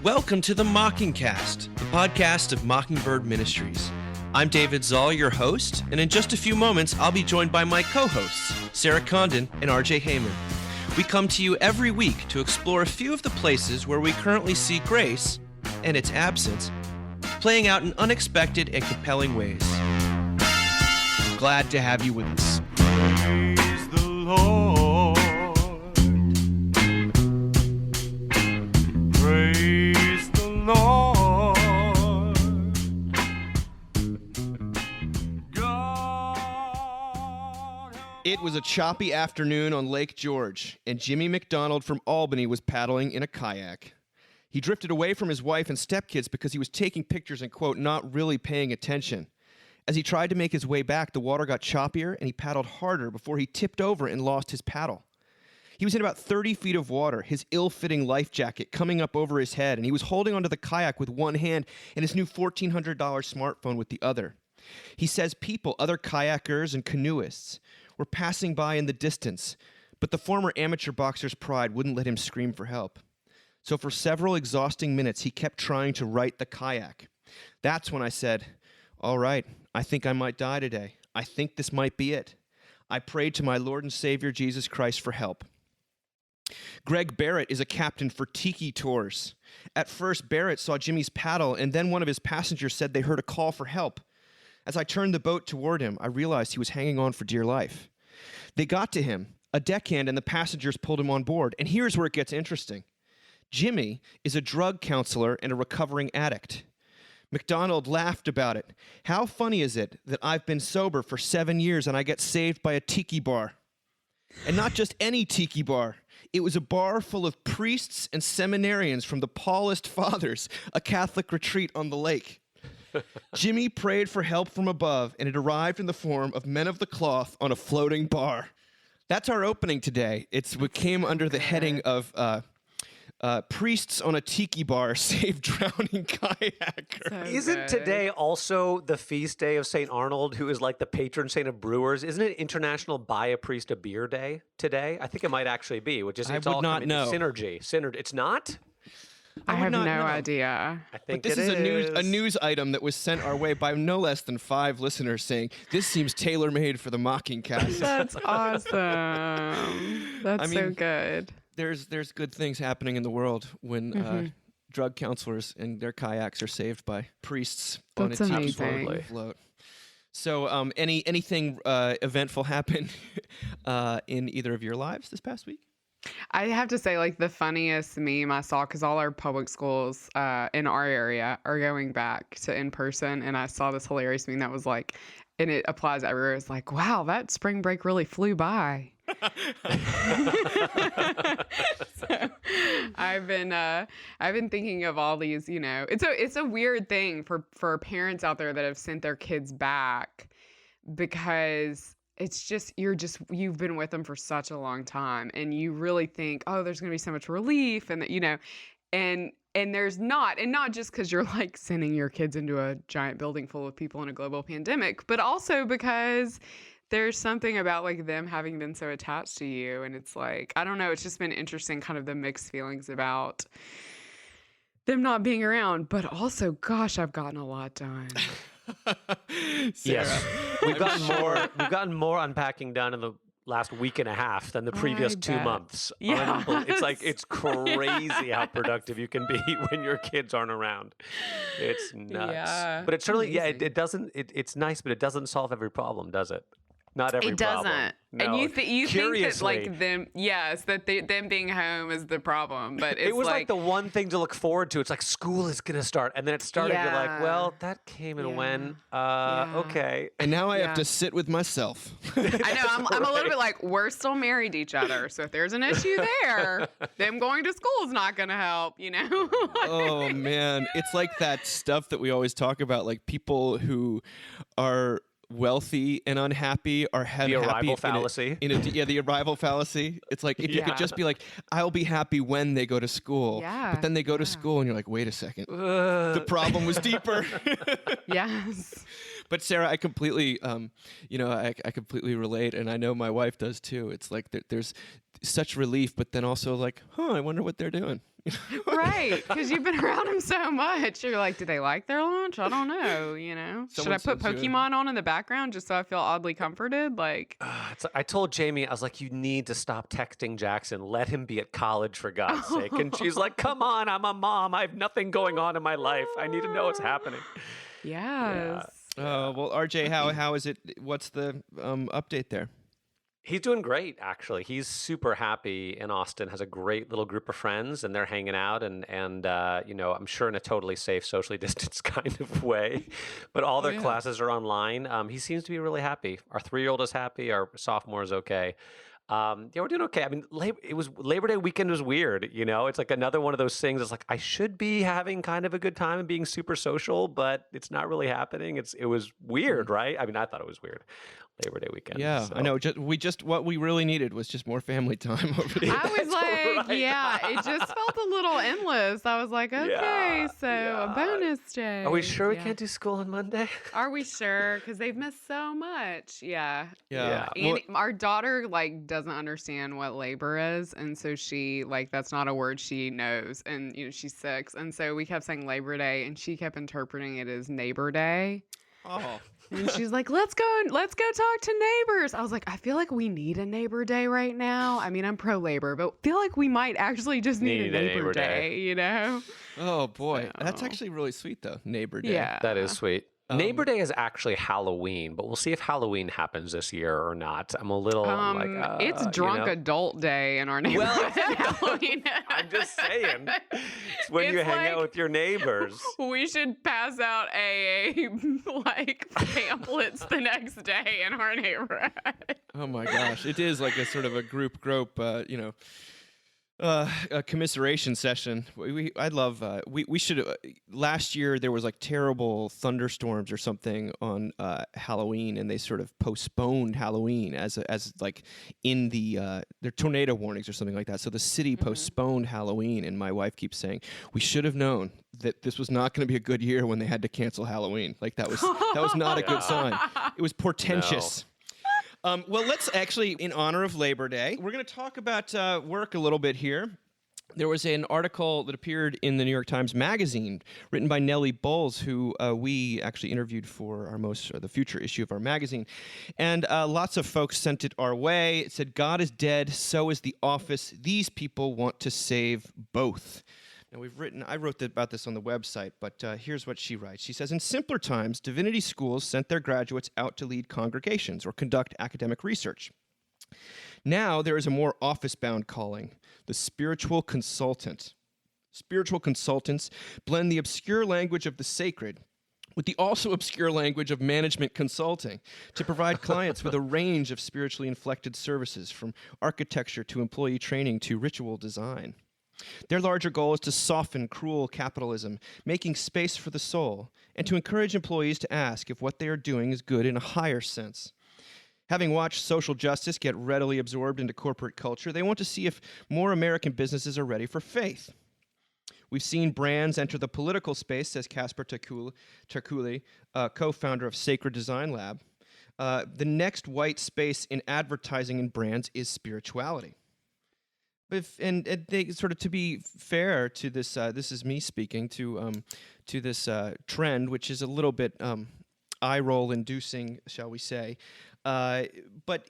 Welcome to the Mockingcast, the podcast of Mockingbird Ministries. I'm David Zoll, your host, and in just a few moments, I'll be joined by my co-hosts, Sarah Condon and RJ Heyman. We come to you every week to explore a few of the places where we currently see grace, and its absence, playing out in unexpected and compelling ways. Glad to have you with us. Praise the Lord. Praise the Lord. God. It was a choppy afternoon on Lake George, and Jimmy McDonald from Albany was paddling in a kayak. He drifted away from his wife and stepkids because he was taking pictures and, quote, not really paying attention. As he tried to make his way back, the water got choppier, and he paddled harder before he tipped over and lost his paddle. He was in about 30 feet of water, his ill-fitting life jacket coming up over his head, and he was holding onto the kayak with one hand and his new $1,400 smartphone with the other. He says people, other kayakers and canoeists, were passing by in the distance, but the former amateur boxer's pride wouldn't let him scream for help. So for several exhausting minutes, he kept trying to right the kayak. That's when I said, all right, I think I might die today. I think this might be it. I prayed to my Lord and Savior Jesus Christ for help. Greg Barrett is a captain for Tiki Tours. At first, Barrett saw Jimmy's paddle, and then one of his passengers said they heard a call for help. As I turned the boat toward him, I realized he was hanging on for dear life. They got to him. A deckhand and the passengers pulled him on board, and here's where it gets interesting. Jimmy is a drug counselor and a recovering addict. McDonald laughed about it. How funny is it that I've been sober for 7 years and I get saved by a tiki bar? And not just any tiki bar. It was a bar full of priests and seminarians from the Paulist Fathers, a Catholic retreat on the lake. Jimmy prayed for help from above, and it arrived in the form of men of the cloth on a floating bar. That's our opening today. It came under the heading of priests on a tiki bar save drowning kayaker. So Isn't good. today also the feast day of St. Arnold, who is like the patron saint of brewers? Isn't it International Buy a Priest a Beer Day today? I think it might actually be, which is it's I would all not coming to know. Synergy. It's not? I would have no not know. idea. I think But this it is a news item that was sent our way by no less than 5 listeners saying, this seems tailor-made for the Mockingcast. That's awesome. That's I so mean, good. There's good things happening in the world when drug counselors and their kayaks are saved by priests That's on a tiki amazing. bar float. So anything eventful happen in either of your lives this past week? I have to say, like, the funniest meme I saw, because all our public schools in our area are going back to in-person, and I saw this hilarious meme that was like, and it applies everywhere, it's like, wow, that spring break really flew by. So I've been thinking of all these, it's a weird thing for parents out there that have sent their kids back, because it's just you've been with them for such a long time, and you really think, oh, there's going to be so much relief, and that, and there's not, and not just because you're like sending your kids into a giant building full of people in a global pandemic, but also because there's something about like them having been so attached to you, and it's like, I don't know, it's just been interesting, kind of the mixed feelings about them not being around, but also, gosh, I've gotten a lot done. Yes. We've gotten more unpacking done in the last week and a half than the previous I 2 bet. months. Yes. It's crazy how productive you can be when your kids aren't around. It's nuts. Yeah, But it's certainly, amazing. it doesn't, it's nice, but it doesn't solve every problem, does it? Not every It problem. doesn't. No. And you think that Curiously, like them, yes, that them being home is the problem. But it's it was like the one thing to look forward to. It's like school is going to start. And then it started. You're like, Yeah. well, that came and Yeah. went. Yeah. Okay. And now I Yeah. have to sit with myself. I know. I'm a little bit like, we're still married to each other. So if there's an issue there, them going to school is not going to help, Oh, man. It's like that stuff that we always talk about, like people who are wealthy and unhappy are happy. The arrival fallacy. The arrival fallacy. It's like if you Yeah. could just be like, I'll be happy when they go to school. Yeah, But then they go to school and you're like, wait a second. The problem was deeper. Yes. But Sarah, I completely, I completely relate, and I know my wife does too. It's like there's such relief, but then also like, I wonder what they're doing. Right, because you've been around them so much. You're like, do they like their lunch? I don't know, Should I put Pokemon on in the background just so I feel oddly comforted? Like, I told Jamie, I was like, you need to stop texting Jackson. Let him be at college, for God's sake. And she's like, come on, I'm a mom. I have nothing going on in my life. I need to know what's happening. yes. Well, RJ, how is it? What's the update there? He's doing great, actually. He's super happy in Austin, has a great little group of friends, and they're hanging out and I'm sure in a totally safe, socially distanced kind of way. But all their classes are online. He seems to be really happy. Our 3-year-old is happy. Our sophomore is okay. We're doing okay. I mean, Labor Day weekend was weird, It's like another one of those things. It's like I should be having kind of a good time and being super social, but it's not really happening. It was weird, right? I mean, I thought it was weird. Labor Day weekend. Yeah, so. I know. What we really needed was just more family time over there. I was like, right. it just felt a little endless. I was like, okay, a bonus day. Are we sure we can't do school on Monday? Are we sure? Because they've missed so much. Yeah. Well, And our daughter doesn't understand what labor is, and so she that's not a word she knows, and she's 6, and so we kept saying Labor Day, and she kept interpreting it as Neighbor Day. oh. And she's like, let's go talk to neighbors. I was like, I feel like we need a neighbor day right now. I mean, I'm pro labor, but feel like we might actually just need a neighbor day, Oh boy, So. that's actually really sweet though. Neighbor Day. Yeah. That is sweet. Neighbor Day is actually Halloween, but we'll see if Halloween happens this year or not. I'm a little it's drunk adult day in our neighborhood. Halloween. I'm just saying. It's when you It's hang out like- with your neighbors. We should pass out AA pamphlets the next day in our neighborhood. Oh my gosh, it is like a sort of a group a commiseration session. I love. We should. Last year there was like terrible thunderstorms or something on Halloween, and they sort of postponed Halloween as like in the their tornado warnings or something like that. So the city postponed Halloween, and my wife keeps saying we should have known that this was not going to be a good year when they had to cancel Halloween. Like that was not a good sign. It was portentous. Well, let's actually, in honor of Labor Day, we're going to talk about work a little bit here. There was an article that appeared in the New York Times Magazine written by Nellie Bowles, who we actually interviewed for the future issue of our magazine. And lots of folks sent it our way. It said, God is dead, so is the office. These people want to save both. Now, I wrote about this on the website, but here's what she writes. She says, in simpler times, divinity schools sent their graduates out to lead congregations or conduct academic research. Now there is a more office-bound calling, the spiritual consultant. Spiritual consultants blend the obscure language of the sacred with the also obscure language of management consulting to provide clients with a range of spiritually inflected services, from architecture to employee training to ritual design. Their larger goal is to soften cruel capitalism, making space for the soul, and to encourage employees to ask if what they are doing is good in a higher sense. Having watched social justice get readily absorbed into corporate culture, they want to see if more American businesses are ready for faith. We've seen brands enter the political space, says Casper Terkuli, co-founder of Sacred Design Lab. The next white space in advertising and brands is spirituality. And they sort of, to be fair to this, this is me speaking to this trend, which is a little bit eye roll inducing, shall we say. But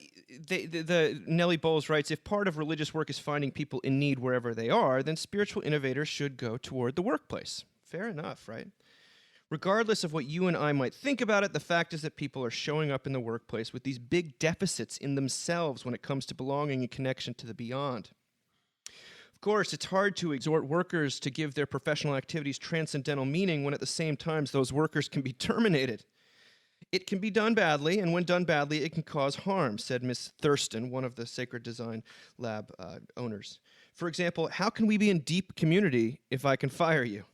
the Nellie Bowles writes, if part of religious work is finding people in need wherever they are, then spiritual innovators should go toward the workplace. Fair enough, right? Regardless of what you and I might think about it, the fact is that people are showing up in the workplace with these big deficits in themselves when it comes to belonging and connection to the beyond. Of course, it's hard to exhort workers to give their professional activities transcendental meaning when at the same time those workers can be terminated. It can be done badly, and when done badly, it can cause harm, said Miss Thurston, one of the Sacred Design Lab owners. For example, how can we be in deep community if I can fire you?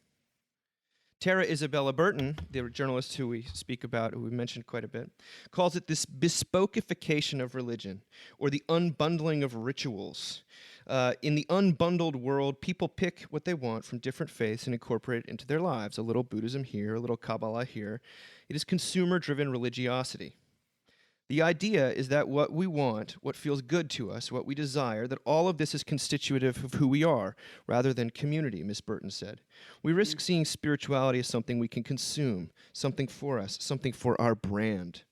Tara Isabella Burton, the journalist who we speak about, who we mentioned quite a bit, calls it this bespokeification of religion, or the unbundling of rituals. In the unbundled world, people pick what they want from different faiths and incorporate it into their lives. A little Buddhism here, a little Kabbalah here. It is consumer-driven religiosity. The idea is that what we want, what feels good to us, what we desire, that all of this is constitutive of who we are, rather than community, Miss Burton said. We risk seeing spirituality as something we can consume, something for us, something for our brand.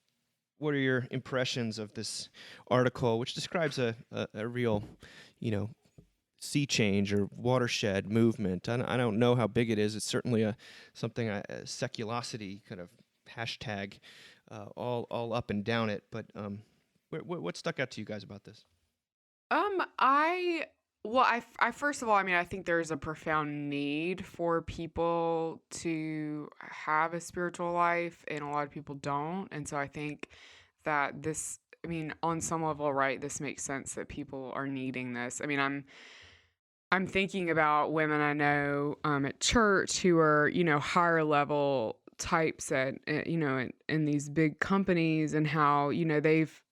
What are your impressions of this article, which describes a real, sea change or watershed movement? I don't know how big it is. It's certainly a seculosity kind of hashtag all up and down it. But what stuck out to you guys about this? I first of all, I think there's a profound need for people to have a spiritual life, and a lot of people don't. And so I think that on some level, right, this makes sense that people are needing this. I'm thinking about women I know at church who are, higher level types at, in these big companies, and how, they've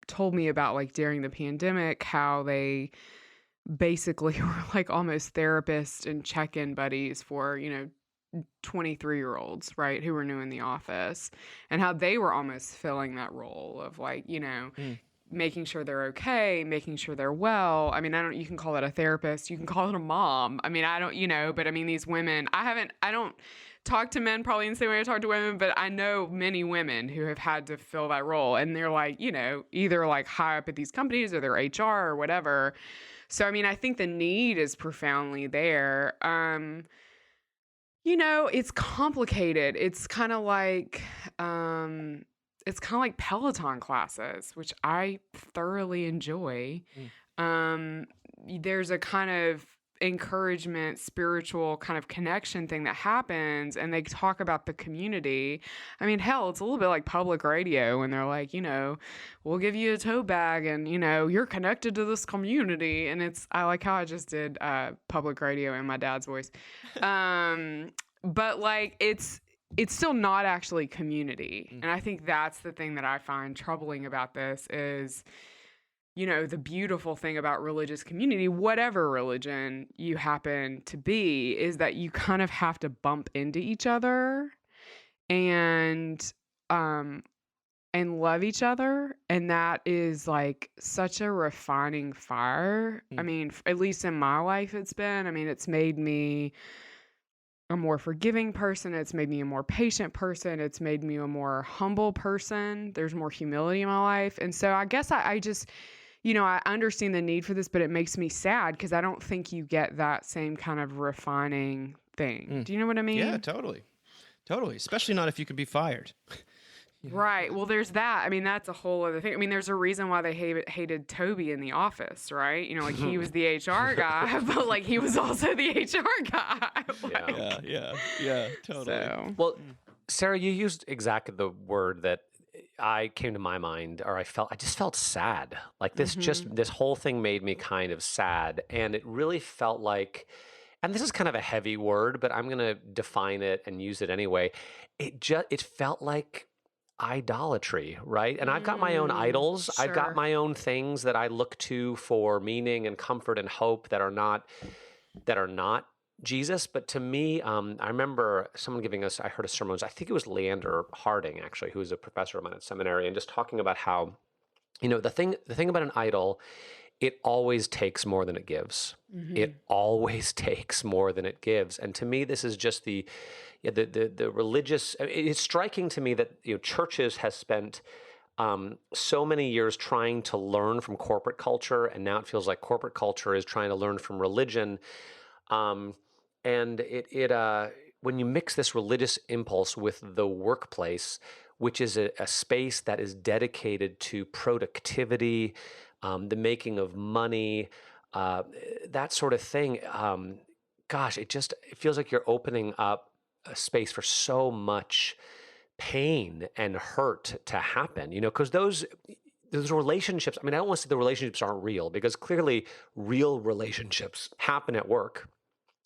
told me about, like, during the pandemic, how they basically were like almost therapists and check-in buddies for, 23-year-olds, right, who were new in the office, and how they were almost filling that role of, like, making sure they're okay, making sure they're well. You can call it a therapist, you can call it a mom. These women, I don't talk to men probably in the same way I talk to women, but I know many women who have had to fill that role, and they're like, either like high up at these companies or they're HR or whatever. So, I think the need is profoundly there. It's complicated. It's kind of like Peloton classes, which I thoroughly enjoy. There's a kind of encouragement, spiritual kind of connection thing that happens, and they talk about the community. Hell, it's a little bit like public radio when they're like, we'll give you a tote bag and, you're connected to this community. And I like how I just did public radio in my dad's voice. But like, it's still not actually community. And I think that's the thing that I find troubling about this is, the beautiful thing about religious community, whatever religion you happen to be, is that you kind of have to bump into each other and love each other. And that is like such a refining fire. At least in my life, it's been, it's made me a more forgiving person. It's made me a more patient person. It's made me a more humble person. There's more humility in my life. And so I guess I just, I understand the need for this, but it makes me sad because I don't think you get that same kind of refining thing. Do you know what I mean? Yeah, totally. Totally. Especially not if you could be fired. Right. Well, there's that. That's a whole other thing. There's a reason why they hated Toby in the office, right? He was the HR guy, but like he was also the HR guy. Yeah, totally. So. Well, Sarah, you used exactly the word that I came to my mind, or I just felt sad. Like this, this whole thing made me kind of sad. And it really felt like, and this is kind of a heavy word, but I'm going to define it and use it anyway. It felt like idolatry, right? And I've got my own idols. Sure. I've got my own things that I look to for meaning and comfort and hope that are not Jesus. But to me, I remember someone I heard a sermon, I think it was Leander Harding, actually, who was a professor of mine at seminary, and just talking about how, the thing about an idol, it always takes more than it gives. It always takes more than it gives. And to me, this is just the religious. It's striking to me that churches has spent so many years trying to learn from corporate culture, and now it feels like corporate culture is trying to learn from religion. And when you mix this religious impulse with the workplace, which is a space that is dedicated to productivity, the making of money, that sort of thing, it feels like you're opening up a space for so much pain and hurt to happen, because those relationships, I don't want to say the relationships aren't real, because clearly real relationships happen at work.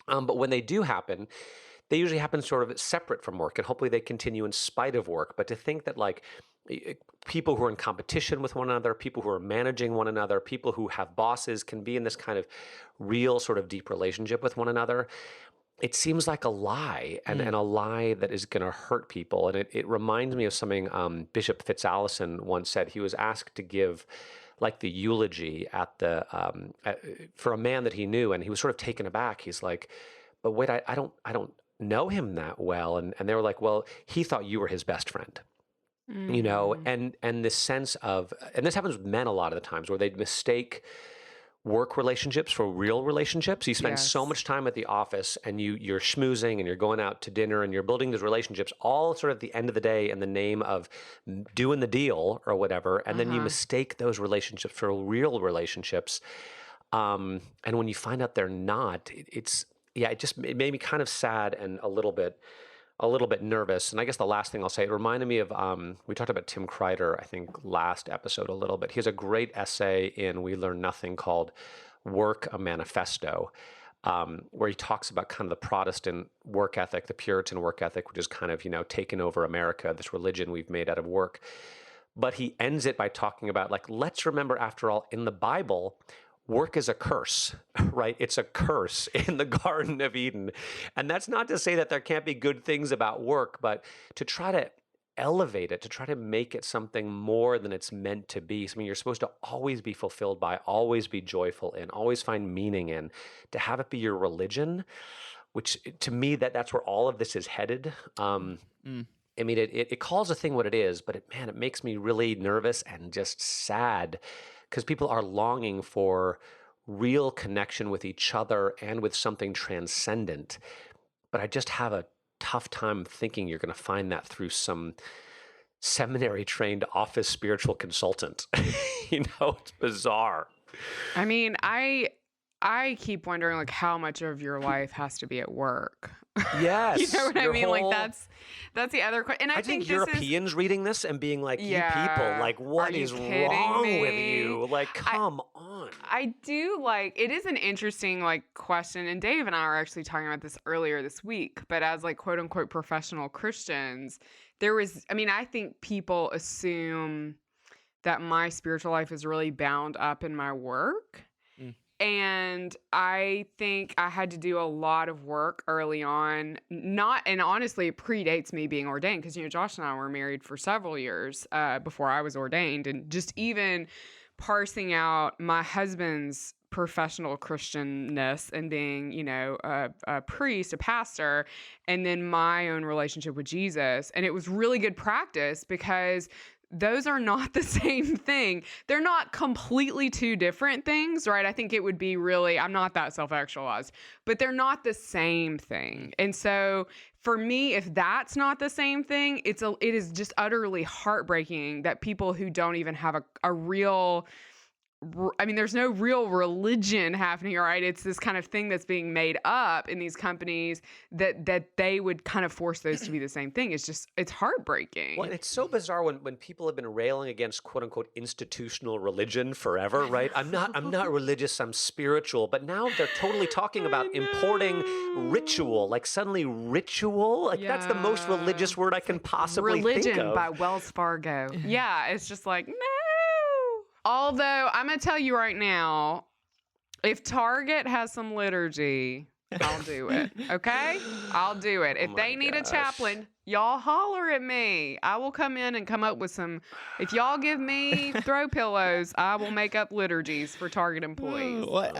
But when they do happen, they usually happen sort of separate from work, and hopefully they continue in spite of work. But to think that like people who are in competition with one another, people who are managing one another, people who have bosses can be in this kind of real sort of deep relationship with one another, it seems like a lie, and a lie that is going to hurt people. And it reminds me of something Bishop Fitzallison once said. He was asked to give like the eulogy for a man that he knew, and he was sort of taken aback. He's like, but wait, I don't know him that well. And they were like, well, he thought you were his best friend. And this sense of, and this happens with men a lot of the times, where they'd mistake work relationships for real relationships. You spend so much time at the office, and you're schmoozing, and you're going out to dinner, and you're building these relationships all sort of at the end of the day in the name of doing the deal or whatever. And then you mistake those relationships for real relationships. And when you find out they're not, it made me kind of sad and a little bit nervous. And I guess the last thing I'll say, it reminded me of, we talked about Tim Kreider, I think, last episode a little bit. He has a great essay in We Learn Nothing called Work, a Manifesto, where he talks about kind of the Protestant work ethic, the Puritan work ethic, which is kind of, taken over America, this religion we've made out of work. But he ends it by talking about, like, let's remember, after all, in the Bible, work is a curse, right? It's a curse in the Garden of Eden. And that's not to say that there can't be good things about work, but to try to elevate it, to try to make it something more than it's meant to be. Something you're supposed to always be fulfilled by, always be joyful in, always find meaning in, to have it be your religion, which to me, that's where all of this is headed. I mean, it calls a thing what it is, but it makes me really nervous and just sad, because people are longing for real connection with each other and with something transcendent. But I just have a tough time thinking you're going to find that through some seminary-trained office spiritual consultant. It's bizarre. I mean, I keep wondering, like, how much of your life has to be at work. Yes. You know what I mean? Like, that's the other question. And I think Europeans reading this and being like, you people, like, what is wrong with you? Like, come on. I do it is an interesting, like, question. And Dave and I were actually talking about this earlier this week. But as, like, quote unquote professional Christians, I think people assume that my spiritual life is really bound up in my work. And I think I had to do a lot of work early on. And honestly, it predates me being ordained, because, Josh and I were married for several years before I was ordained. And just even parsing out my husband's professional Christianness and being, a priest, a pastor, and then my own relationship with Jesus. And it was really good practice, because those are not the same thing. They're not completely two different things, right? I think it would be really, I'm not that self-actualized, but they're not the same thing. And so for me, if that's not the same thing, it is just utterly heartbreaking that people who don't even have a real, there's no real religion happening, right? It's this kind of thing that's being made up in these companies that they would kind of force those to be the same thing. It's heartbreaking. Well, it's so bizarre when people have been railing against quote unquote institutional religion forever, right? I'm not religious, I'm spiritual, but now they're totally talking about importing ritual, like suddenly ritual, like that's the most religious word I can possibly think of. Religion by Wells Fargo. Yeah, it's just like, no. Although, I'm going to tell you right now, if Target has some liturgy, I'll do it. Okay? I'll do it. If they need a chaplain, y'all holler at me. I will come in and come up with some. If y'all give me throw pillows, I will make up liturgies for Target employees. Well,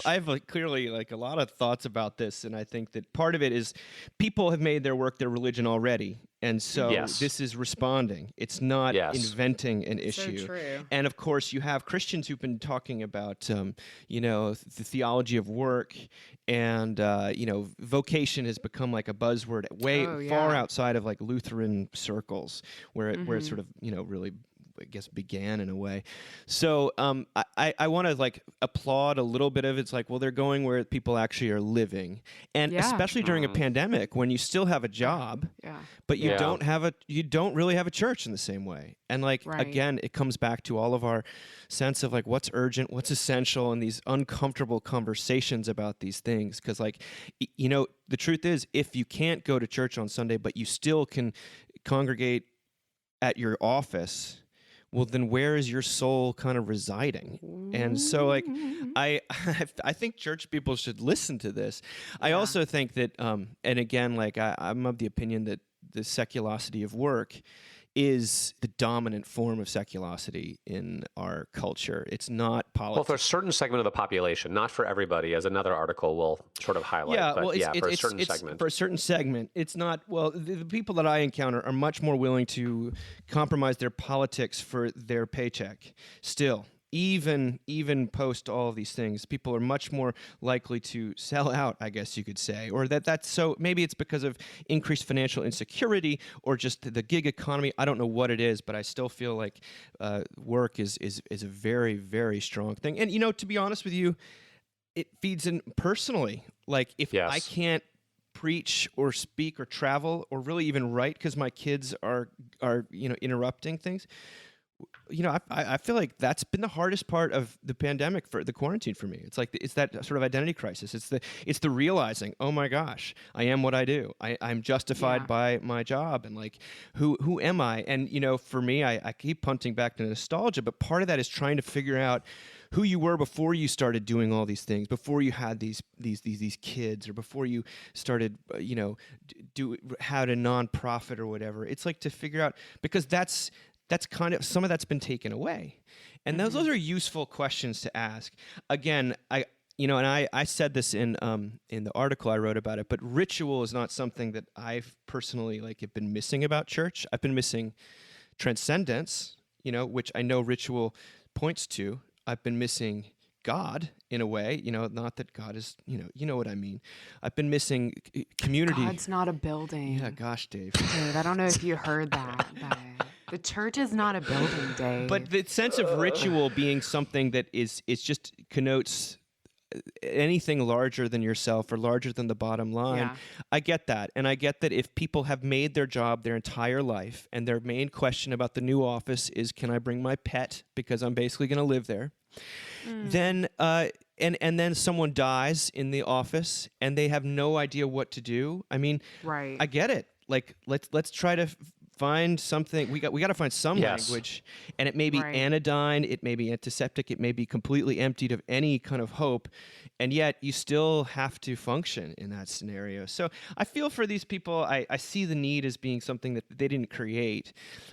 I've clearly a lot of thoughts about this, and I think that part of it is people have made their work their religion already. And so this is responding. It's not inventing an issue. So true. And of course, you have Christians who've been talking about, the theology of work, and vocation has become like a buzzword far outside of like Lutheran circles, where it sort of really, I guess, began in a way. So I want to applaud a little bit of it's like, well, they're going where people actually are living, and especially during a pandemic when you still have a job, but you don't really have a church in the same way. And again, it comes back to all of our sense of what's urgent, what's essential, and these uncomfortable conversations about these things. Because the truth is, if you can't go to church on Sunday, but you still can congregate at your office well, then where is your soul kind of residing? And so, like, I I think church people should listen to this. I also think that, and again, like, I'm of the opinion that the seculosity of work is the dominant form of seculosity in our culture. It's not politics. Well, for a certain segment of the population, not for everybody, as another article will sort of highlight. Yeah, but well, for a certain segment. For a certain segment, it's not. Well, the people that I encounter are much more willing to compromise their politics for their paycheck. Still, even post all of these things, people are much more likely to sell out, I guess you could say, or that's so. Maybe it's because of increased financial insecurity or just the gig economy. I don't know what it is, but I still feel like work is a very, very strong thing. And to be honest with you, it feeds in personally. Like if I can't preach or speak or travel or really even write because my kids are interrupting things. I feel like that's been the hardest part of the pandemic, for the quarantine for me. It's like it's that sort of identity crisis. It's the realizing, oh my gosh, I am what I do. I'm justified by my job, and like who am I? And for me, I keep punting back to nostalgia, but part of that is trying to figure out who you were before you started doing all these things, before you had these kids, or before you started had a nonprofit or whatever. It's like to figure out, because that's kind of, some of that's been taken away. And those are useful questions to ask. Again, I said this in the article I wrote about it, but ritual is not something that I've personally have been missing about church. I've been missing transcendence, which I know ritual points to. I've been missing God in a way, not that God is, you know what I mean. I've been missing community. God's not a building. Yeah, gosh, Dave. Dave, I don't know if you heard that, but the church is not a building, Dave. But the sense of ritual being something that is just connotes anything larger than yourself or larger than the bottom line. Yeah. I get that. And I get that if people have made their job their entire life and their main question about the new office is, can I bring my pet because I'm basically going to live there? Then and then someone dies in the office and they have no idea what to do. I mean, right. I get it. Like let's try to find something. We got to find some language, and it may be anodyne, it may be antiseptic, it may be completely emptied of any kind of hope, and yet you still have to function in that scenario. So I feel for these people. I see the need as being something that they didn't create,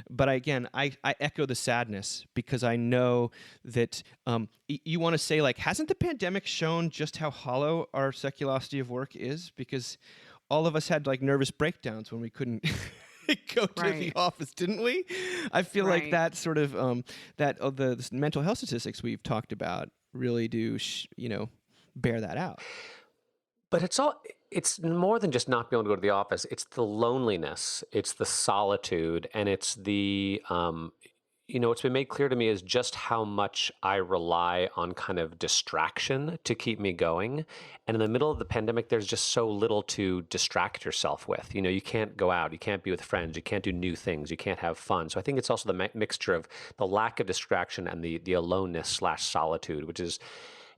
but again, I echo the sadness, because I know that you want to say, like, hasn't the pandemic shown just how hollow our seculosity of work is? Because all of us had nervous breakdowns when we couldn't go to the office, didn't we? I feel like that sort of the mental health statistics we've talked about really do bear that out. But it's more than just not being able to go to the office. It's the loneliness, it's the solitude, and it's the what's been made clear to me is just how much I rely on kind of distraction to keep me going. And in the middle of the pandemic, there's just so little to distract yourself with. You can't go out, you can't be with friends, you can't do new things, you can't have fun. So I think it's also the mixture of the lack of distraction and the aloneness / solitude, which is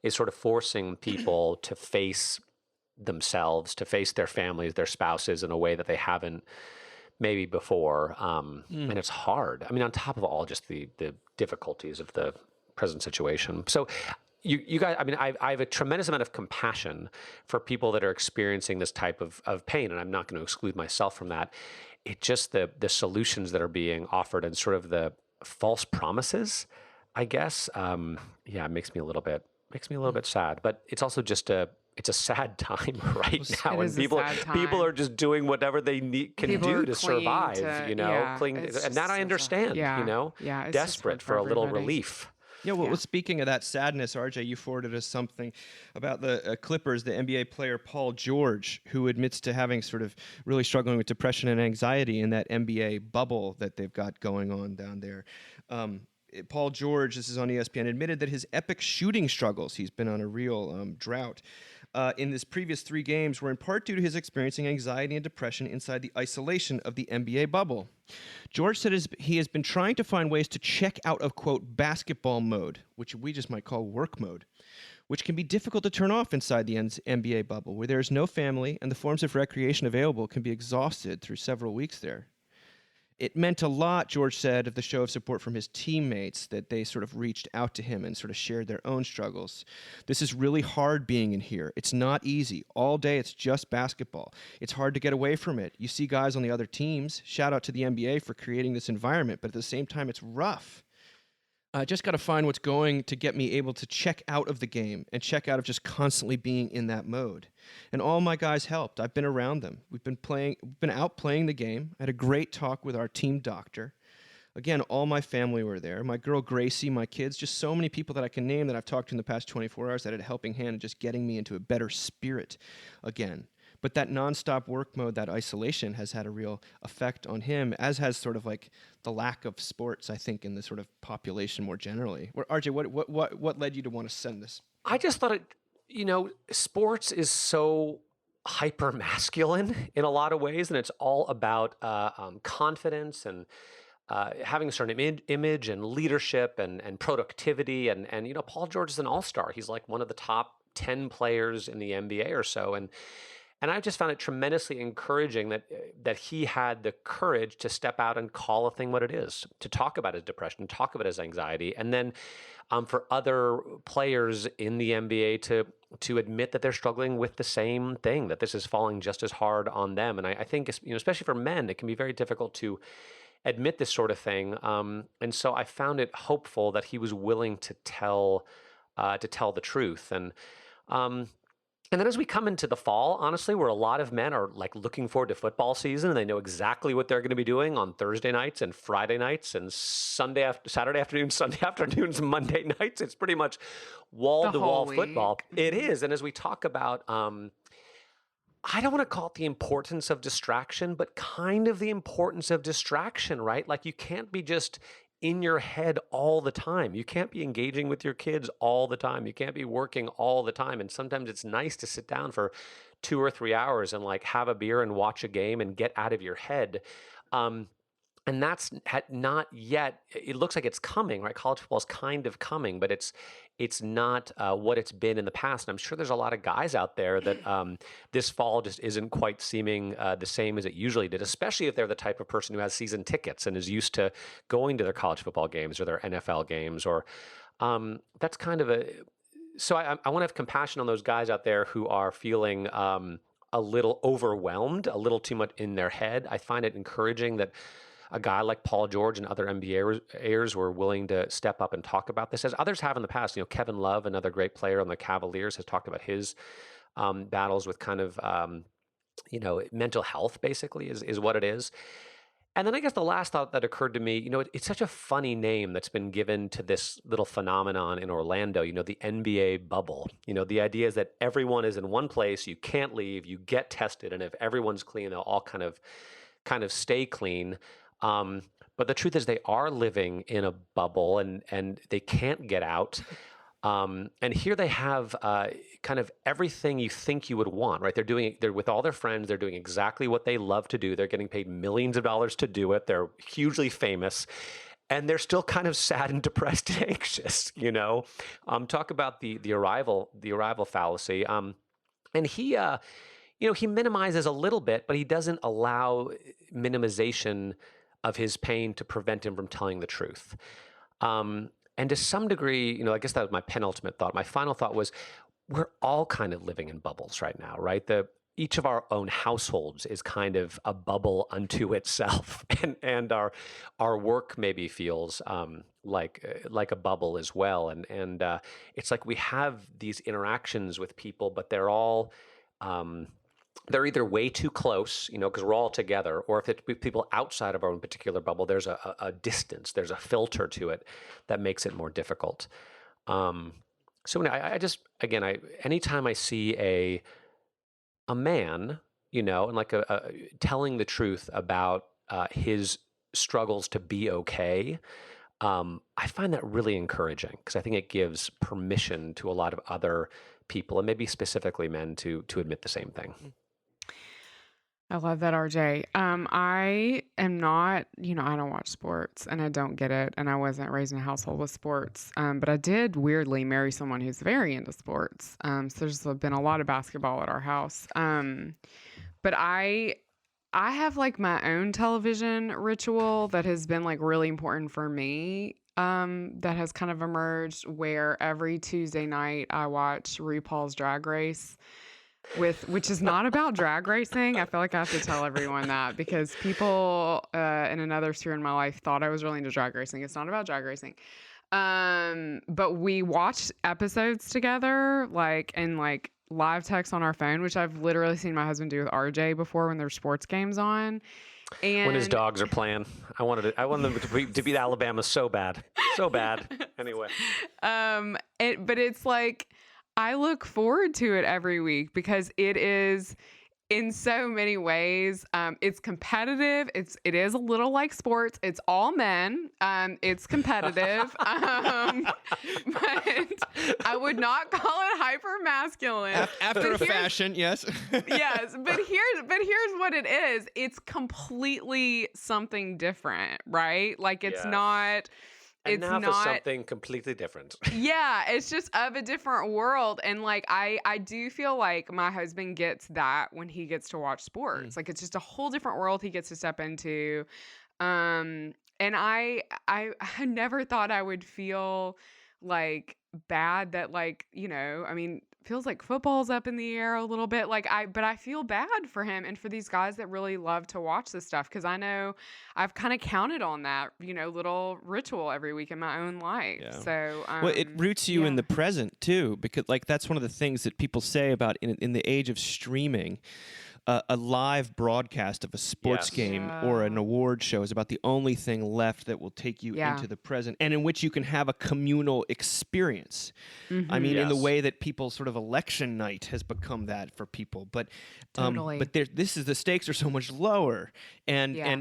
sort of forcing people to face themselves, to face their families, their spouses in a way that they haven't maybe before, and it's hard. I mean, on top of all just the difficulties of the present situation. So you guys, I mean, I have a tremendous amount of compassion for people that are experiencing this type of pain, and I'm not going to exclude myself from that. It's just the solutions that are being offered and sort of the false promises, I guess. It makes me a little bit sad, but it's also just it's a sad time now, and people are just doing whatever they can do to survive. And that I understand. Desperate for a little relief. Yeah, well, speaking of that sadness, RJ, you forwarded us something about the Clippers, the NBA player Paul George, who admits to having sort of really struggling with depression and anxiety in that NBA bubble that they've got going on down there. Paul George, this is on ESPN, admitted that his epic shooting struggles, he's been on a real drought, in his previous 3 games were in part due to his experiencing anxiety and depression inside the isolation of the NBA bubble. George said he has been trying to find ways to check out of, quote, basketball mode, which we just might call work mode, which can be difficult to turn off inside the NBA bubble, where there is no family and the forms of recreation available can be exhausted through several weeks there. It meant a lot, George said, of the show of support from his teammates, that they sort of reached out to him and sort of shared their own struggles. This is really hard being in here. It's not easy. All day it's just basketball. It's hard to get away from it. You see guys on the other teams. Shout out to the NBA for creating this environment, but at the same time, it's rough. I just got to find what's going to get me able to check out of the game and check out of just constantly being in that mode. And all my guys helped. I've been around them. We've been out playing the game. I had a great talk with our team doctor. Again, all my family were there. My girl Gracie, my kids, just so many people that I can name that I've talked to in the past 24 hours that had a helping hand in just getting me into a better spirit again. But that nonstop work mode, that isolation, has had a real effect on him, as has sort of like the lack of sports, I think, in the sort of population more generally. RJ, what led you to want to send this? I just thought sports is so hyper masculine in a lot of ways, and it's all about confidence and having a certain image and leadership and productivity. And Paul George is an all-star. He's like one of the top 10 players in the NBA or so. And I just found it tremendously encouraging that he had the courage to step out and call a thing what it is, to talk about his depression, talk about his anxiety, and then for other players in the NBA to admit that they're struggling with the same thing, that this is falling just as hard on them. And I think, especially for men, it can be very difficult to admit this sort of thing. And so I found it hopeful that he was willing to tell the truth. And then as we come into the fall, honestly, where a lot of men are like looking forward to football season, and they know exactly what they're going to be doing on Thursday nights and Friday nights and Saturday afternoons, Sunday afternoons, Monday nights. It's pretty much wall-to-wall football. It is. And as we talk about, I don't want to call it the importance of distraction, but kind of the importance of distraction, right? Like you can't be just in your head all the time. You can't be engaging with your kids all the time. You can't be working all the time. And sometimes it's nice to sit down for 2 or 3 hours and like have a beer and watch a game and get out of your head. And that's not yet, it looks like it's coming, right? College football is kind of coming, but it's not what it's been in the past. And I'm sure there's a lot of guys out there that this fall just isn't quite seeming the same as it usually did, especially if they're the type of person who has season tickets and is used to going to their college football games or their NFL games, or that's kind of so I want to have compassion on those guys out there who are feeling a little overwhelmed, a little too much in their head. I find it encouraging that a guy like Paul George and other NBAers were willing to step up and talk about this, as others have in the past. Kevin Love, another great player on the Cavaliers, has talked about his battles with kind of, mental health, basically, is what it is. And then I guess the last thought that occurred to me, it's such a funny name that's been given to this little phenomenon in Orlando, the NBA bubble. The idea is that everyone is in one place, you can't leave, you get tested, and if everyone's clean, they'll all kind of stay clean. But the truth is they are living in a bubble and they can't get out. And here they have kind of everything you think you would want, right? They're with all their friends. They're doing exactly what they love to do. They're getting paid millions of dollars to do it. They're hugely famous. And they're still kind of sad and depressed and anxious, Talk about the arrival fallacy. And he minimizes a little bit, but he doesn't allow minimization of his pain to prevent him from telling the truth. And to some degree, I guess that was my penultimate thought. My final thought was, we're all kind of living in bubbles right now, right? Each of our own households is kind of a bubble unto itself, and our work maybe feels like a bubble as well. And it's like we have these interactions with people, but they're all they're either way too close, because we're all together, or if it's people outside of our own particular bubble, there's a distance, there's a filter to it that makes it more difficult. So I just, again, anytime I see a man, and like telling the truth about his struggles to be okay, I find that really encouraging, because I think it gives permission to a lot of other people, and maybe specifically men, to admit the same thing. I love that, RJ. I am not, I don't watch sports and I don't get it. And I wasn't raised in a household with sports. But I did weirdly marry someone who's very into sports. So there's been a lot of basketball at our house. But I I have like my own television ritual that has been like really important for me. That has kind of emerged where every Tuesday night I watch RuPaul's Drag Race which is not about drag racing. I feel like I have to tell everyone that because people in another sphere in my life thought I was really into drag racing. It's not about drag racing. But we watched episodes together, like in like live text on our phone, which I've literally seen my husband do with RJ before when there's sports games on. And When his dogs are playing, I wanted them to beat Alabama so bad. Anyway. But it's like I look forward to it every week because it is in so many ways. It's competitive. It is a little like sports. It's all men. It's competitive. But I would not call it hyper masculine. After a fashion, yes. Yes, but here's what it is. It's completely something different, right? Like it's Yes. not. And It's now not. for something completely different. Yeah, it's just of a different world. And like I do feel like my husband gets that when he gets to watch sports. Like it's just a whole different world he gets to step into. And I never thought I would feel like bad that like, I mean, feels like football's up in the air a little bit. But I feel bad for him and for these guys that really love to watch this stuff because I know I've kind of counted on that, little ritual every week in my own life. Yeah. So, Well, it roots you in yeah. the present too, because like that's one of the things that people say about in the age of streaming. A live broadcast of a sports Yes. game or an Yeah. award show is about the only thing left that will take you Yeah. into the present and in which you can have a communal experience. I mean, in the Yes. way that people sort of election night has become that for people. But Totally. but the stakes are so much lower, and Yeah.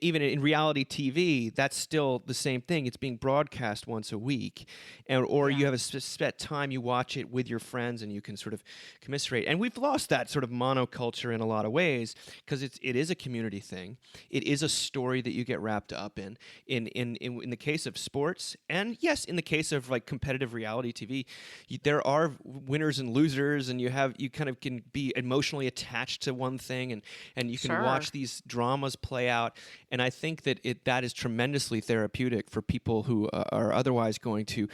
even in reality TV, that's still the same thing. It's being broadcast once a week, or you Yeah. have a set time you watch it with your friends, and you can sort of commiserate. And we've lost that sort of monoculture in a lot of ways because it is a community thing. It is a story that you get wrapped up in the case of sports, and yes, in the case of like competitive reality TV, there are winners and losers, and you kind of can be emotionally attached to one thing, and you can Sure. watch these dramas play out. And I think that that is tremendously therapeutic for people who are otherwise going to.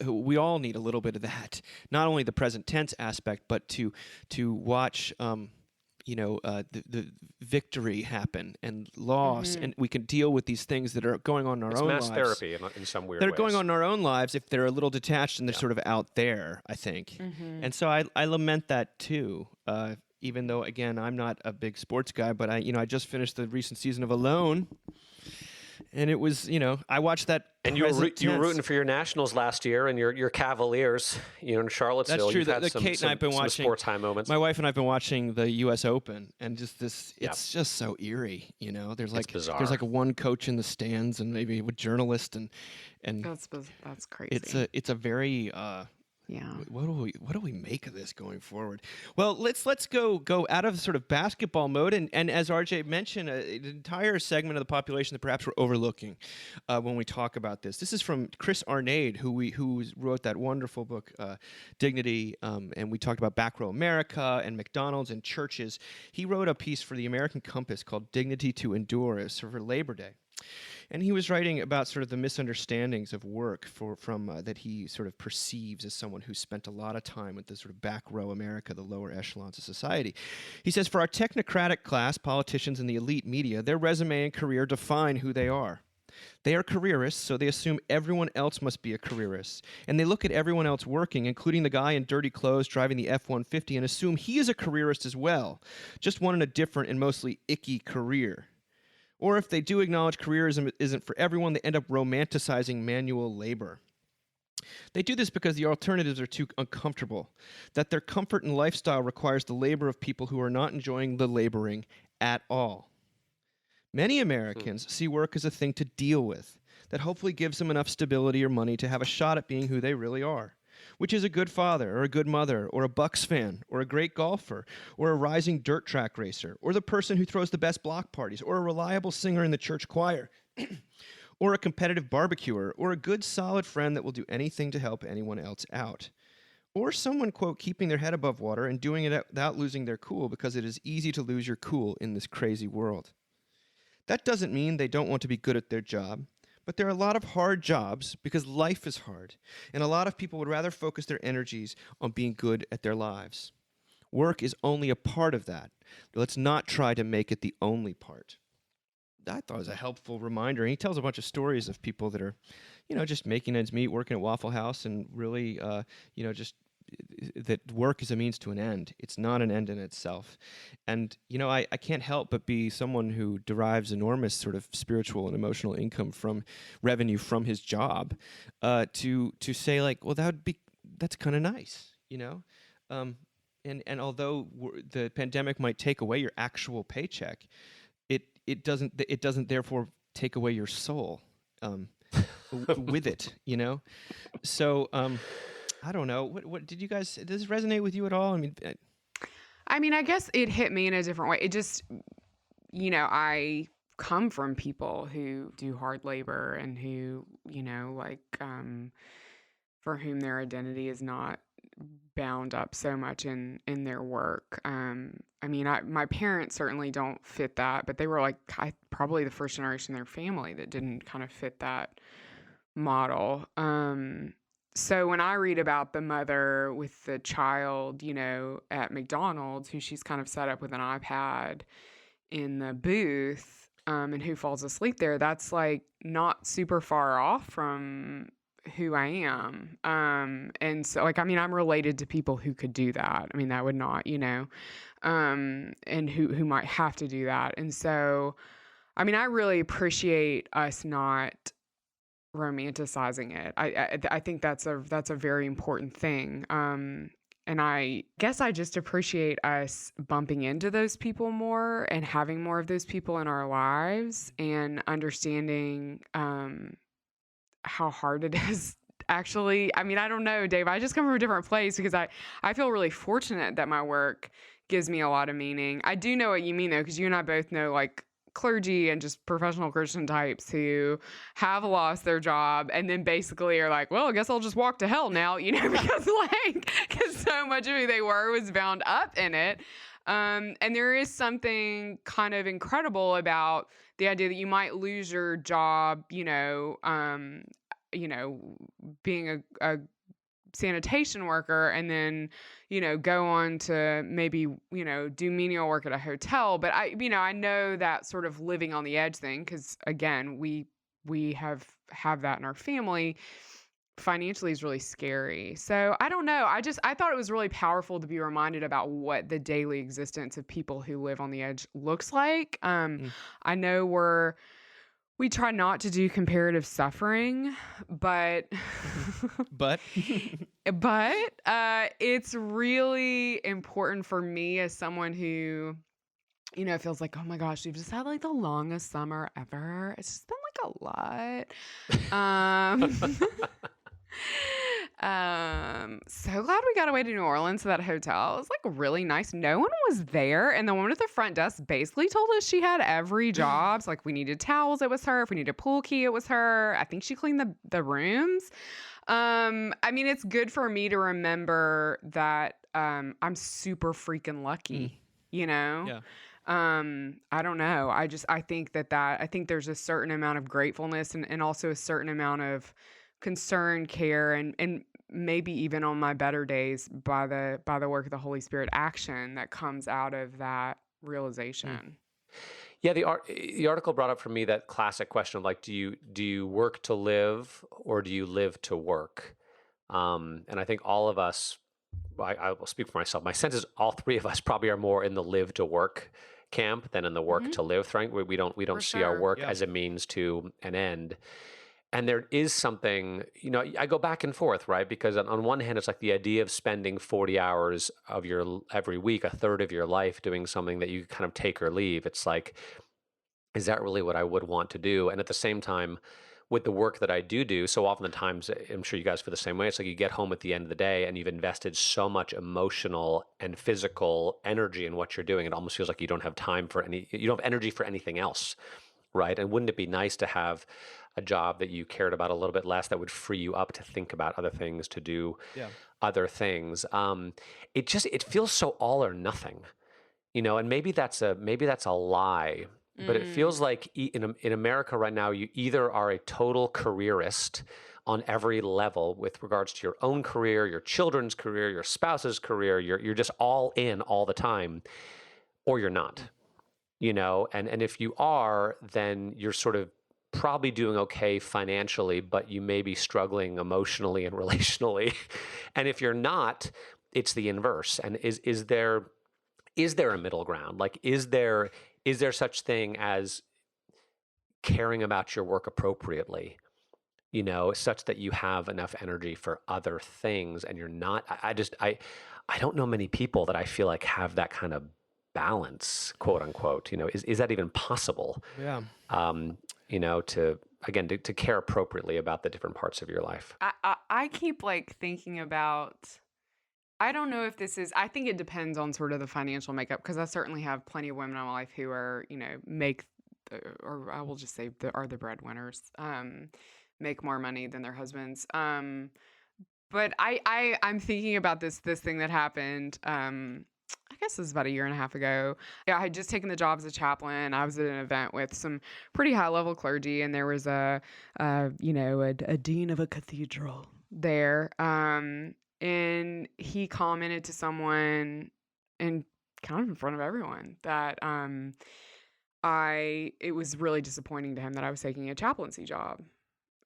We all need a little bit of that. Not only the present tense aspect, but to watch, the victory happen and loss, and we can deal with these things that are going on in our It's own mass lives. therapy in some weird That are ways. going on in our own lives if they're a little detached and they're sort of out there, I think. And so I lament that too. Even though, again, I'm not a big sports guy, but I just finished the recent season of Alone. And it was, I watched that. And you were present tense. rooting for your Nationals last year and your Cavaliers, in Charlottesville. That's true. You've had The some, Kate and I've been some watching sports high moments. My wife and I've been watching the U.S. Open, and just this, it's just so eerie. There's like bizarre. there's like one coach in the stands and maybe a journalist, and That's crazy. it's a very yeah. what do we make of this going forward? Well, let's go out of sort of basketball mode, and as RJ mentioned, an entire segment of the population that perhaps we're overlooking when we talk about this. This is from Chris Arnade, who wrote that wonderful book, Dignity, and we talked about Back Row America and McDonald's and churches. He wrote a piece for the American Compass called Dignity to Endure, it was for Labor Day. And he was writing about sort of the misunderstandings of work from that he sort of perceives as someone who spent a lot of time with the sort of back row America, the lower echelons of society. He says, for our technocratic class, politicians and the elite media, their resume and career define who they are. They are careerists, so they assume everyone else must be a careerist. And they look at everyone else working, including the guy in dirty clothes driving the F-150, and assume he is a careerist as well, just one in a different and mostly icky career. Or if they do acknowledge careerism isn't for everyone, they end up romanticizing manual labor. They do this because the alternatives are too uncomfortable, that their comfort and lifestyle requires the labor of people who are not enjoying the laboring at all. Many Americans see work as a thing to deal with, that hopefully gives them enough stability or money to have a shot at being who they really are, which is a good father or a good mother or a Bucks fan or a great golfer or a rising dirt track racer or the person who throws the best block parties or a reliable singer in the church choir or a competitive barbecuer or a good solid friend that will do anything to help anyone else out. Or someone, quote, keeping their head above water and doing it without losing their cool because it is easy to lose your cool in this crazy world. That doesn't mean they don't want to be good at their job, but there are a lot of hard jobs because life is hard, and a lot of people would rather focus their energies on being good at their lives. Work is only a part of that. Let's not try to make it the only part. I thought it was a helpful reminder. And he tells a bunch of stories of people that are, just making ends meet, working at Waffle House, and really, just that work is a means to an end. It's not an end in itself. And, I can't help but be someone who derives enormous sort of spiritual and emotional income from revenue from his job, to say like, well, that's kind of nice, And although the pandemic might take away your actual paycheck, it doesn't therefore take away your soul with it, So I don't know. What did you guys? Does it resonate with you at all? I mean, I guess it hit me in a different way. It just, I come from people who do hard labor and who, for whom their identity is not bound up so much in their work. My parents certainly don't fit that, but they were like probably the first generation in their family that didn't kind of fit that model. So when I read about the mother with the child, at McDonald's, who she's kind of set up with an iPad in the booth, and who falls asleep there, that's like not super far off from who I am. And so I'm related to people who could do that. That would not, and who might have to do that. And so, I really appreciate us not romanticizing it. I think that's a very important thing. And I guess I just appreciate us bumping into those people more and having more of those people in our lives and understanding, how hard it is. Actually, I don't know, Dave, I just come from a different place because I feel really fortunate that my work gives me a lot of meaning. I do know what you mean, though, because you and I both know, like, clergy and just professional Christian types who have lost their job and then basically are like, well, I guess I'll just walk to hell now, because so much of who they were was bound up in it. And there is something kind of incredible about the idea that you might lose your job, being a sanitation worker and then, go on to maybe, do menial work at a hotel. But I know that sort of living on the edge thing, because again, we have that in our family. Financially is really scary. So I don't know. I thought it was really powerful to be reminded about what the daily existence of people who live on the edge looks like. I know we try not to do comparative suffering, but it's really important for me as someone who, feels like, oh my gosh, we've just had like the longest summer ever. It's just been like a lot. So glad we got away to New Orleans to that hotel. It was like really nice. No one was there. And the woman at the front desk basically told us she had every job. So like we needed towels, it was her. If we needed a pool key, it was her. I think she cleaned the rooms. It's good for me to remember that I'm super freaking lucky, Yeah. I don't know. I think I think there's a certain amount of gratefulness and also a certain amount of concern, care, and maybe even on my better days by the work of the Holy Spirit action that comes out of that realization. Yeah, the article brought up for me that classic question of like, do you work to live or do you live to work? And I think all of us, I will speak for myself. My sense is all three of us probably are more in the live to work camp than in the work to live. Right? We don't see our work as a means to an end. And there is something, I go back and forth, right? Because on one hand, it's like the idea of spending 40 hours of every week, a third of your life doing something that you kind of take or leave. It's like, is that really what I would want to do? And at the same time, with the work that I do, so oftentimes, I'm sure you guys feel the same way. It's like you get home at the end of the day and you've invested so much emotional and physical energy in what you're doing. It almost feels like you don't have you don't have energy for anything else, right? And wouldn't it be nice to have a job that you cared about a little bit less that would free you up to think about other things to do? Yeah. other things. It feels so all or nothing, and maybe that's a lie, but it feels like in America right now, you either are a total careerist on every level with regards to your own career, your children's career, your spouse's career, you're just all in all the time, or you're not, and if you are, then you're sort of probably doing okay financially, but you may be struggling emotionally and relationally. And if you're not, it's the inverse. And is there a middle ground? Like, is there such thing as caring about your work appropriately, such that you have enough energy for other things and you're not, I don't know many people that I feel like have that kind of balance, quote unquote. Is that even possible? Yeah. To care appropriately about the different parts of your life. I keep like thinking about, I don't know if this is, I think it depends on sort of the financial makeup, because I certainly have plenty of women in my life who are, or I will just say are the breadwinners, make more money than their husbands. But I'm thinking about this thing that happened, I guess it was about a year and a half ago. Yeah, I had just taken the job as a chaplain. I was at an event with some pretty high level clergy, and there was a dean of a cathedral there. And he commented to someone, and kind of in front of everyone, that it was really disappointing to him that I was taking a chaplaincy job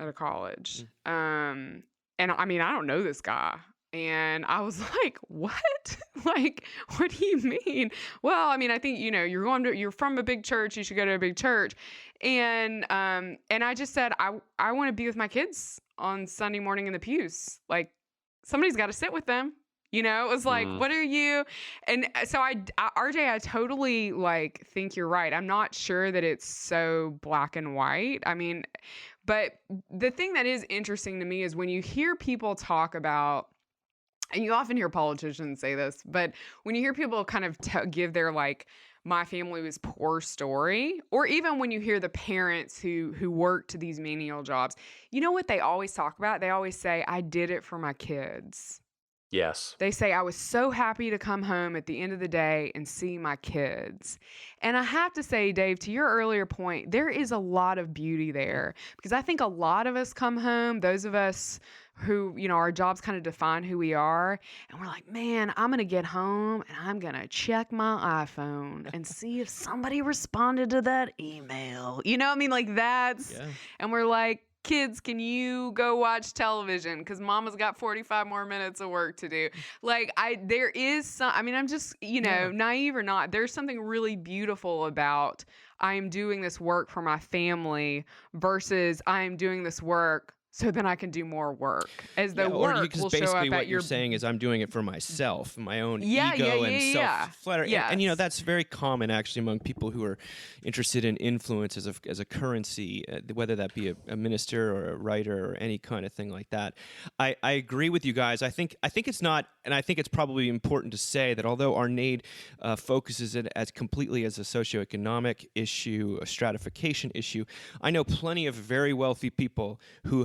at a college. And I mean, I don't know this guy. And I was like, what? Like, what do you mean? Well, I mean, I think, you're from a big church. You should go to a big church. And I just said, I want to be with my kids on Sunday morning in the pews. Like, somebody's got to sit with them. It was like, what are you? And so RJ, I totally like think you're right. I'm not sure that it's so black and white. I mean, but the thing that is interesting to me is when you hear people talk about, and you often hear politicians say this, but when you hear people kind of give their like, my family was poor story, or even when you hear the parents who worked these menial jobs, you know what they always talk about? They always say, I did it for my kids. Yes. They say, I was so happy to come home at the end of the day and see my kids. And I have to say, Dave, to your earlier point, there is a lot of beauty there, because I think a lot of us come home, those of us who, our jobs kind of define who we are. And we're like, man, I'm going to get home and I'm going to check my iPhone and see if somebody responded to that email. And we're like, kids, can you go watch television? Because mama's got 45 more minutes of work to do. Like, there is some, I mean, I'm just, naive or not, there's something really beautiful about I am doing this work for my family versus I am doing this work so then I can do more work. As the work will show up basically at what you're saying is I'm doing it for myself, my own ego and self-flattery. Yes. And that's very common actually among people who are interested in influence as a currency, whether that be a minister or a writer or any kind of thing like that. I agree with you guys. I think it's not, and I think it's probably important to say that although our NAID focuses it as completely as a socioeconomic issue, a stratification issue, I know plenty of very wealthy people who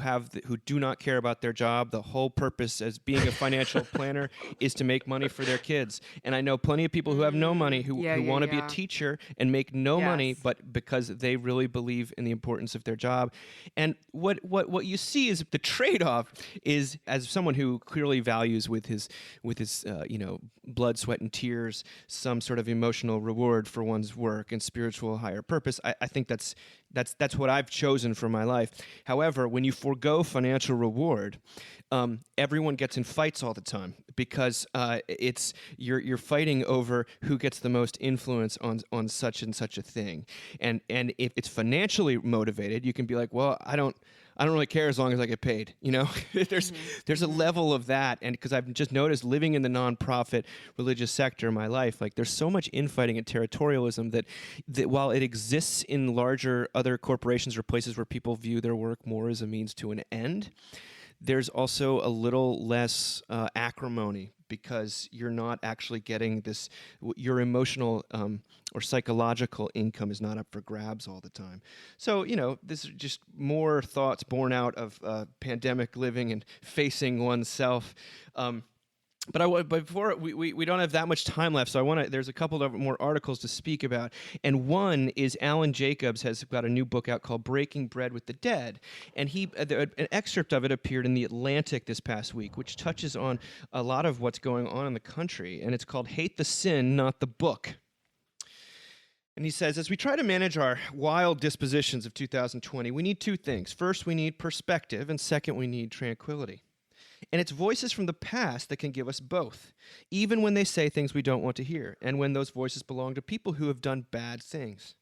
do not care about their job. The whole purpose as being a financial planner is to make money for their kids. And I know plenty of people who have no money who want to be a teacher and make no money, but because they really believe in the importance of their job. And what you see is the trade-off is, as someone who clearly values with his blood, sweat, and tears some sort of emotional reward for one's work and spiritual higher purpose. I think that's what I've chosen for my life. However, when you forego financial reward, everyone gets in fights all the time because you're fighting over who gets the most influence on such and such a thing. And if it's financially motivated, you can be like, well, I don't really care as long as I get paid. There's a level of that, and because I've just noticed living in the nonprofit religious sector in my life, like there's so much infighting and territorialism that while it exists in larger other corporations or places where people view their work more as a means to an end, there's also a little less acrimony because you're not actually getting this. Your emotional or psychological income is not up for grabs all the time. So, this is just more thoughts born out of pandemic living and facing oneself. But before we don't have that much time left, so I want to. There's a couple of more articles to speak about, and one is Alan Jacobs has got a new book out called "Breaking Bread with the Dead," and an excerpt of it appeared in the Atlantic this past week, which touches on a lot of what's going on in the country, and it's called "Hate the Sin, Not the Book." And he says, as we try to manage our wild dispositions of 2020, we need two things. First, we need perspective, and second, we need tranquility. And it's voices from the past that can give us both, even when they say things we don't want to hear, and when those voices belong to people who have done bad things.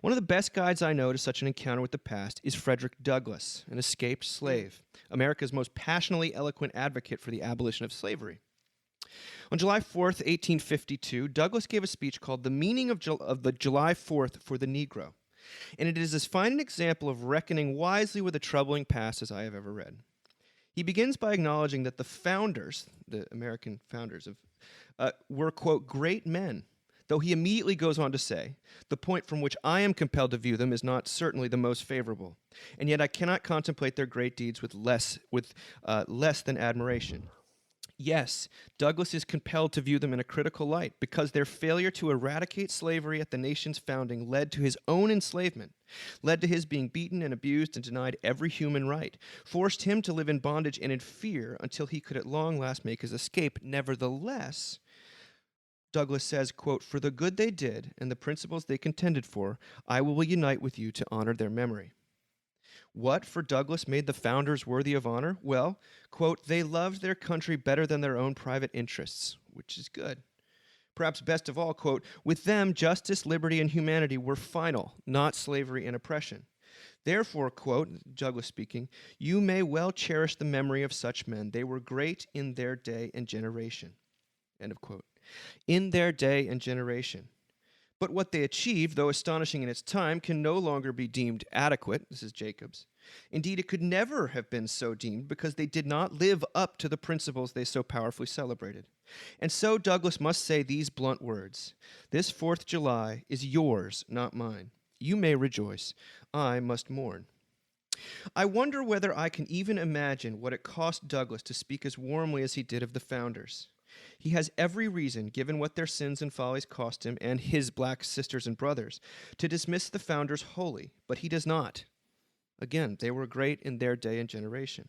One of the best guides I know to such an encounter with the past is Frederick Douglass, an escaped slave, America's most passionately eloquent advocate for the abolition of slavery. On July 4th, 1852, Douglass gave a speech called The Meaning of the July 4th for the Negro, and it is as fine an example of reckoning wisely with a troubling past as I have ever read. He begins by acknowledging that the founders, the American founders, were, quote, great men, though he immediately goes on to say, the point from which I am compelled to view them is not certainly the most favorable, and yet I cannot contemplate their great deeds with less than admiration. Yes, Douglass is compelled to view them in a critical light because their failure to eradicate slavery at the nation's founding led to his own enslavement, led to his being beaten and abused and denied every human right, forced him to live in bondage and in fear until he could at long last make his escape. Nevertheless, Douglass says, quote, for the good they did and the principles they contended for, I will unite with you to honor their memory. What, for Douglass, made the founders worthy of honor? Well, quote, they loved their country better than their own private interests, which is good. Perhaps best of all, quote, with them, justice, liberty, and humanity were final, not slavery and oppression. Therefore, quote, Douglass speaking, you may well cherish the memory of such men. They were great in their day and generation. End of quote. In their day and generation. But what they achieved, though astonishing in its time, can no longer be deemed adequate. This is Jacobs. Indeed, it could never have been so deemed because they did not live up to the principles they so powerfully celebrated. And so Douglass must say these blunt words. This 4th July is yours, not mine. You may rejoice. I must mourn. I wonder whether I can even imagine what it cost Douglass to speak as warmly as he did of the founders. He has every reason, given what their sins and follies cost him and his black sisters and brothers, to dismiss the founders wholly, but he does not. Again, they were great in their day and generation.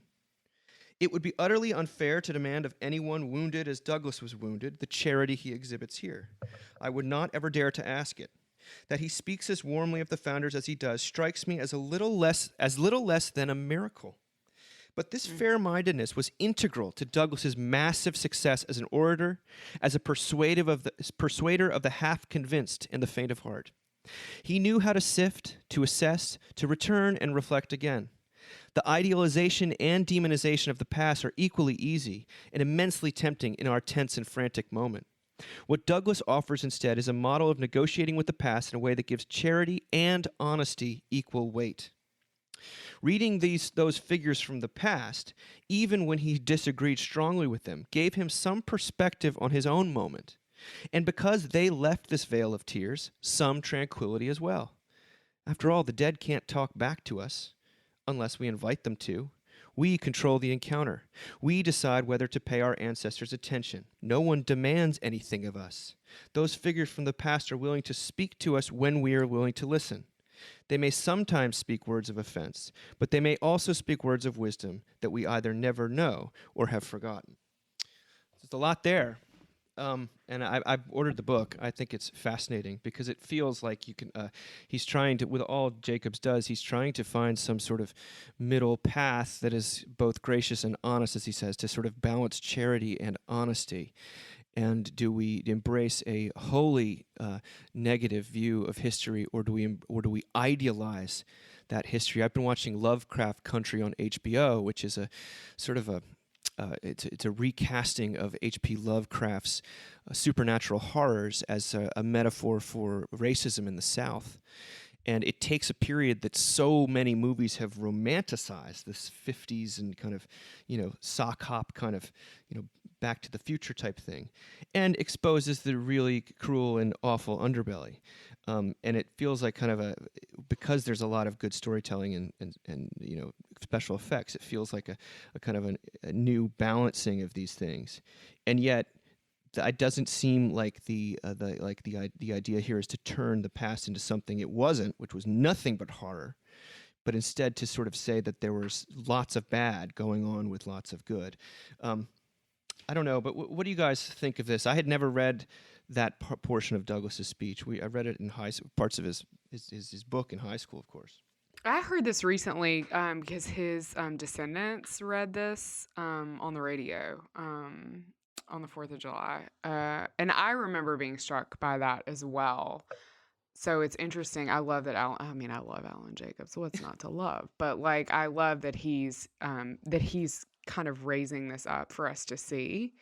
It would be utterly unfair to demand of anyone wounded as Douglass was wounded the charity he exhibits here. I would not ever dare to ask it. That he speaks as warmly of the founders as he does strikes me as little less than a miracle. But this fair-mindedness was integral to Douglass's massive success as an orator, as a persuader of the half-convinced and the faint of heart. He knew how to sift, to assess, to return and reflect again. The idealization and demonization of the past are equally easy and immensely tempting in our tense and frantic moment. What Douglass offers instead is a model of negotiating with the past in a way that gives charity and honesty equal weight. Reading those figures from the past, even when he disagreed strongly with them, gave him some perspective on his own moment. And because they left this vale of tears, some tranquility as well. After all, the dead can't talk back to us unless we invite them to. We control the encounter. We decide whether to pay our ancestors attention. No one demands anything of us. Those figures from the past are willing to speak to us when we are willing to listen. They may sometimes speak words of offense, but they may also speak words of wisdom that we either never know or have forgotten. There's a lot there, and I've ordered the book. I think it's fascinating because it feels like you can. He's trying to, with all Jacobs does, he's trying to find some sort of middle path that is both gracious and honest, as he says, to sort of balance charity and honesty. And do we embrace a wholly negative view of history, or do we idealize that history? I've been watching Lovecraft Country on HBO, which is a sort of it's a recasting of H.P. Lovecraft's supernatural horrors as a metaphor for racism in the South. And it takes a period that so many movies have romanticized, this 50s and kind of, sock hop kind of, Back to the Future type thing, and exposes the really cruel and awful underbelly. And it feels like kind of because there's a lot of good storytelling and special effects, it feels like a kind of a new balancing of these things, and yet it doesn't seem like the idea here is to turn the past into something it wasn't, which was nothing but horror, but instead to sort of say that there was lots of bad going on with lots of good. I don't know, but what do you guys think of this? I had never read that portion of Douglass's speech. I read it in parts of his book in high school, of course. I heard this recently because his descendants read this on the radio on the 4th of July. And I remember being struck by that as well. So it's interesting. I love that I love Alan Jacobs. What's not to love? But like, I love that he's kind of raising this up for us to see.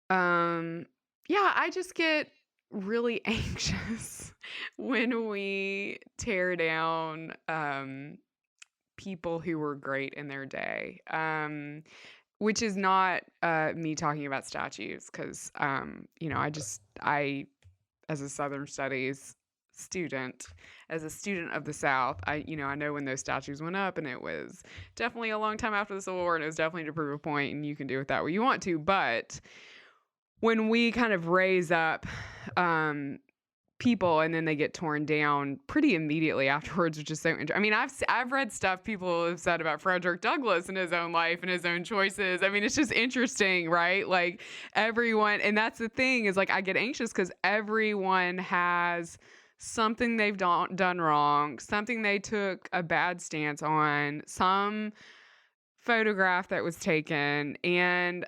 I just get really anxious when we tear down people who were great in their day. Which is not me talking about statues, because I as a Southern Studies student, as a student of the South, I know when those statues went up, and it was definitely a long time after the Civil War, and it was definitely to prove a point, and you can do with that what you want to. But when we kind of raise up people and then they get torn down pretty immediately afterwards, which is so interesting. I mean, I've read stuff people have said about Frederick Douglass and his own life and his own choices. I mean, it's just interesting, right? Like everyone, and that's the thing, is like I get anxious because everyone has something they've done wrong, something they took a bad stance on, some photograph that was taken, and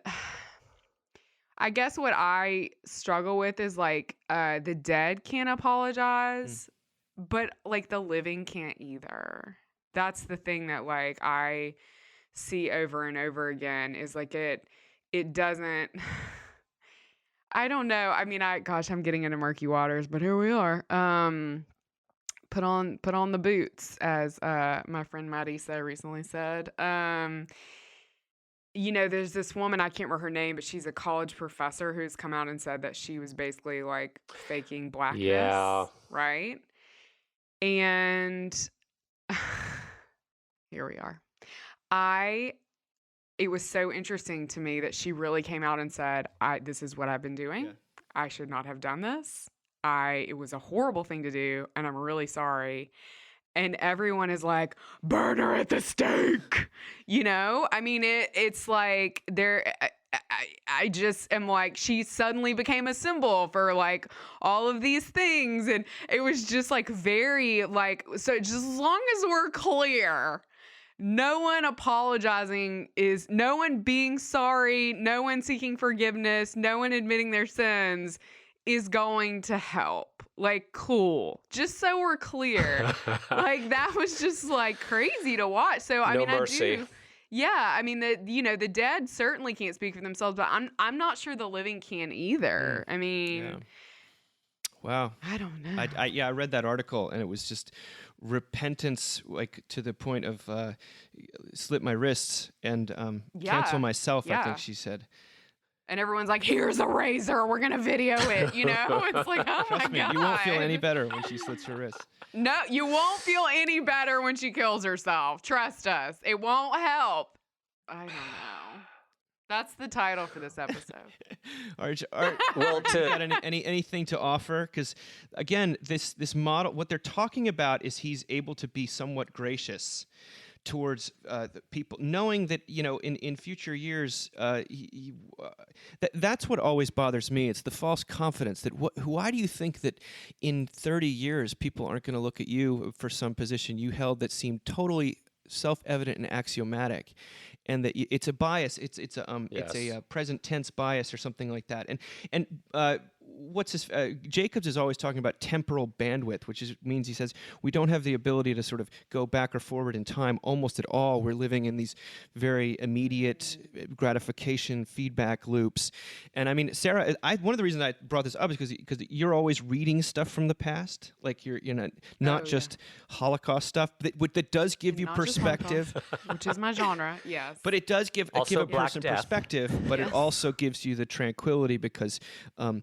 I guess what I struggle with is like the dead can't apologize, but like the living can't either. That's the thing that like I see over and over again, is like it doesn't. I don't know. I mean, I'm getting into murky waters, but here we are. Put on the boots, as my friend Maddie recently said. There's this woman, I can't remember her name, but she's a college professor who's come out and said that she was basically like faking blackness. Yeah. Right? And here we are. It was so interesting to me that she really came out and said, this is what I've been doing. Yeah. I should not have done this. It was a horrible thing to do, and I'm really sorry. And everyone is like, burn her at the stake. I mean, it's like I just am like, she suddenly became a symbol for like all of these things. And it was just like very like, so just as long as we're clear, no one apologizing no one being sorry, no one seeking forgiveness, no one admitting their sins is going to help. Like, cool. Just so we're clear. Like, that was just like crazy to watch. So I no mean, mercy. I mean, the dead certainly can't speak for themselves, but I'm not sure the living can either. I mean, yeah. Wow. I don't know. I read that article, and it was just repentance, like to the point of slit my wrists and cancel myself. Yeah. I think she said. And everyone's like, here's a razor. We're going to video it. It's like, oh Trust my me, God. You won't feel any better when she slits her wrists. No, you won't feel any better when she kills herself. Trust us. It won't help. I don't know. That's the title for this episode. Art, well, got anything to offer? Because again, this model, what they're talking about is he's able to be somewhat gracious towards the people, knowing that in future years, that's what always bothers me. It's the false confidence that why do you think that in 30 years people aren't going to look at you for some position you held that seemed totally self-evident and axiomatic, and that it's a bias. It's a present tense bias or something like that. And what's his Jacobs is always talking about temporal bandwidth, which means he says we don't have the ability to sort of go back or forward in time almost at all. We're living in these very immediate gratification feedback loops. And I mean, Sarah, one of the reasons I brought this up is because you're always reading stuff from the past, like you're not just Holocaust stuff that does give you Not just perspective, which is my genre. Yes. but it does give Also a Black person Death. perspective, but it also gives you the tranquility because there